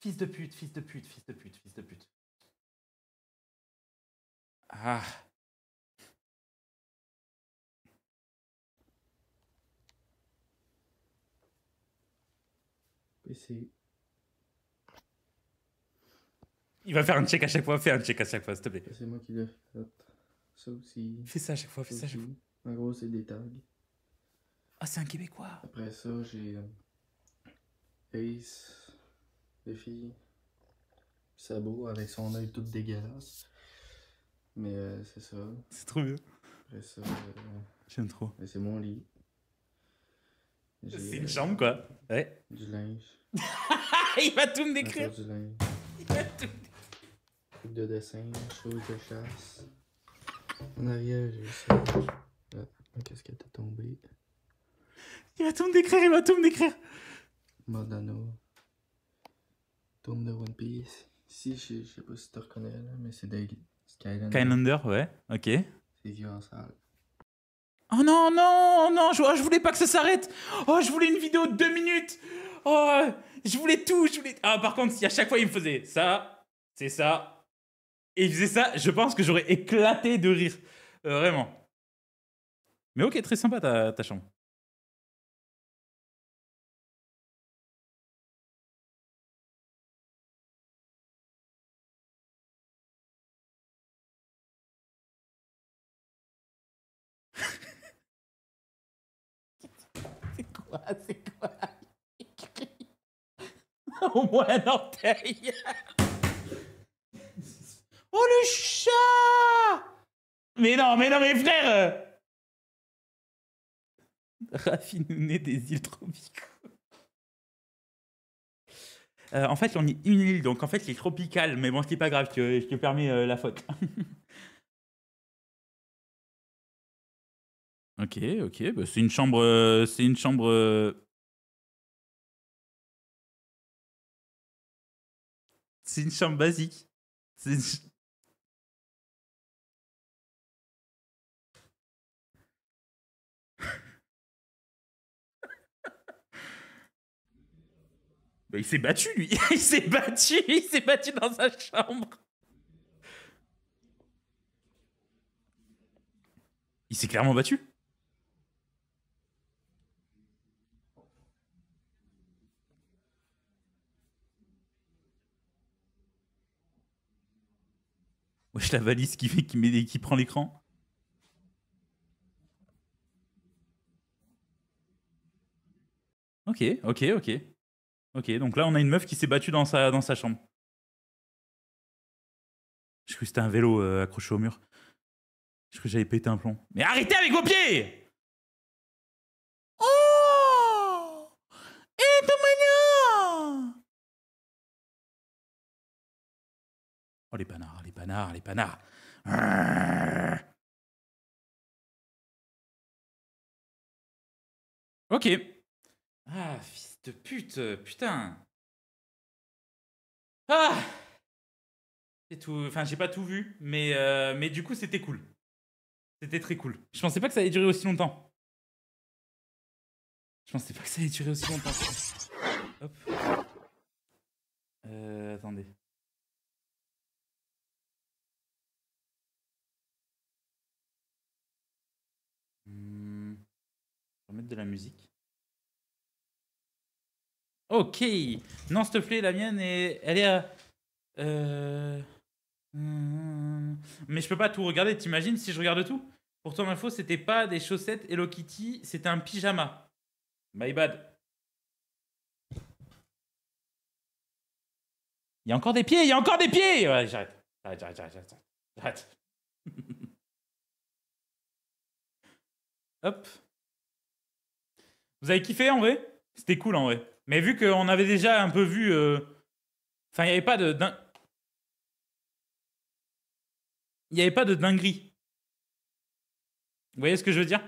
Fils de pute, fils de pute, fils de pute, fils de pute. Ah. PC. Il va faire un check à chaque fois. Fais un check à chaque fois, s'il te plaît. C'est moi qui l'ai fait. Ça aussi. Fais ça à chaque fois, fais ça à chaque fois. En gros, c'est des tags. Ah, c'est un Québécois. Après ça, j'ai Ace, les filles, Sabot avec son œil tout dégueulasse. Mais c'est ça. C'est trop bien. Après ça, J'aime trop. c'est mon lit. C'est une chambre, quoi. Ouais. Du linge. Il va tout me décrire. Encore du linge. Il va tout... Truc de dessin, chose de chasse. En arrière, j'ai ça. Là, ma casquette est tombée. Il va tout me décrire, il va tout me décrire. Bandana. Tome de One Piece. Ici, je sais pas si tu reconnais, là, mais c'est Daily. Skylander. Skylander, ouais. Ok. C'est vieux en salle. Oh non, non, non, je voulais pas que ça s'arrête. Oh, je voulais une vidéo de 2 minutes. Oh, je voulais tout, je voulais... Ah, par contre, si à chaque fois il me faisait ça, c'est ça, et il faisait ça, je pense que j'aurais éclaté de rire. Vraiment. Mais ok, très sympa ta chambre. C'est quoi au moins un orteil. Oh le chat! Mais non, mais frère! Raffinounet des îles tropicales. En fait, on est une île, donc en fait, c'est tropical. Mais bon, c'est pas grave, je te permets la faute. Ok, ok, bah, c'est une chambre... c'est une chambre... C'est une chambre basique. C'est une... Bah, il s'est battu, lui. Il s'est battu dans sa chambre. Il s'est clairement battu. Wesh, la valise qui prend l'écran. Ok, ok, ok. Ok, donc là, on a une meuf qui s'est battue dans sa chambre. Je crois que c'était un vélo accroché au mur. Je crois que j'avais pété un plomb. Mais arrêtez avec vos pieds! Oh! Et Domania! Oh, les panards, les panards, les panards. Ok. Ah, fils de pute, putain. Ah! C'est tout. Enfin, j'ai pas tout vu, mais du coup, c'était cool. C'était très cool. Je pensais pas que ça allait durer aussi longtemps. Je pensais pas que ça allait durer aussi longtemps. Hop. Attendez. Je vais mettre de la musique. Ok. Non, s'il te plaît, la mienne, elle est à... Mais je peux pas tout regarder, t'imagines si je regarde tout? Pour ton info, c'était pas des chaussettes Hello Kitty, c'était un pyjama. My bad. Il y a encore des pieds, il y a encore des pieds! Ouais, j'arrête. J'arrête. Hop. Vous avez kiffé en vrai? C'était cool en vrai. Mais vu qu'on avait déjà un peu vu... Enfin, il n'y avait pas de... Il n'y avait pas de dinguerie. Vous voyez ce que je veux dire?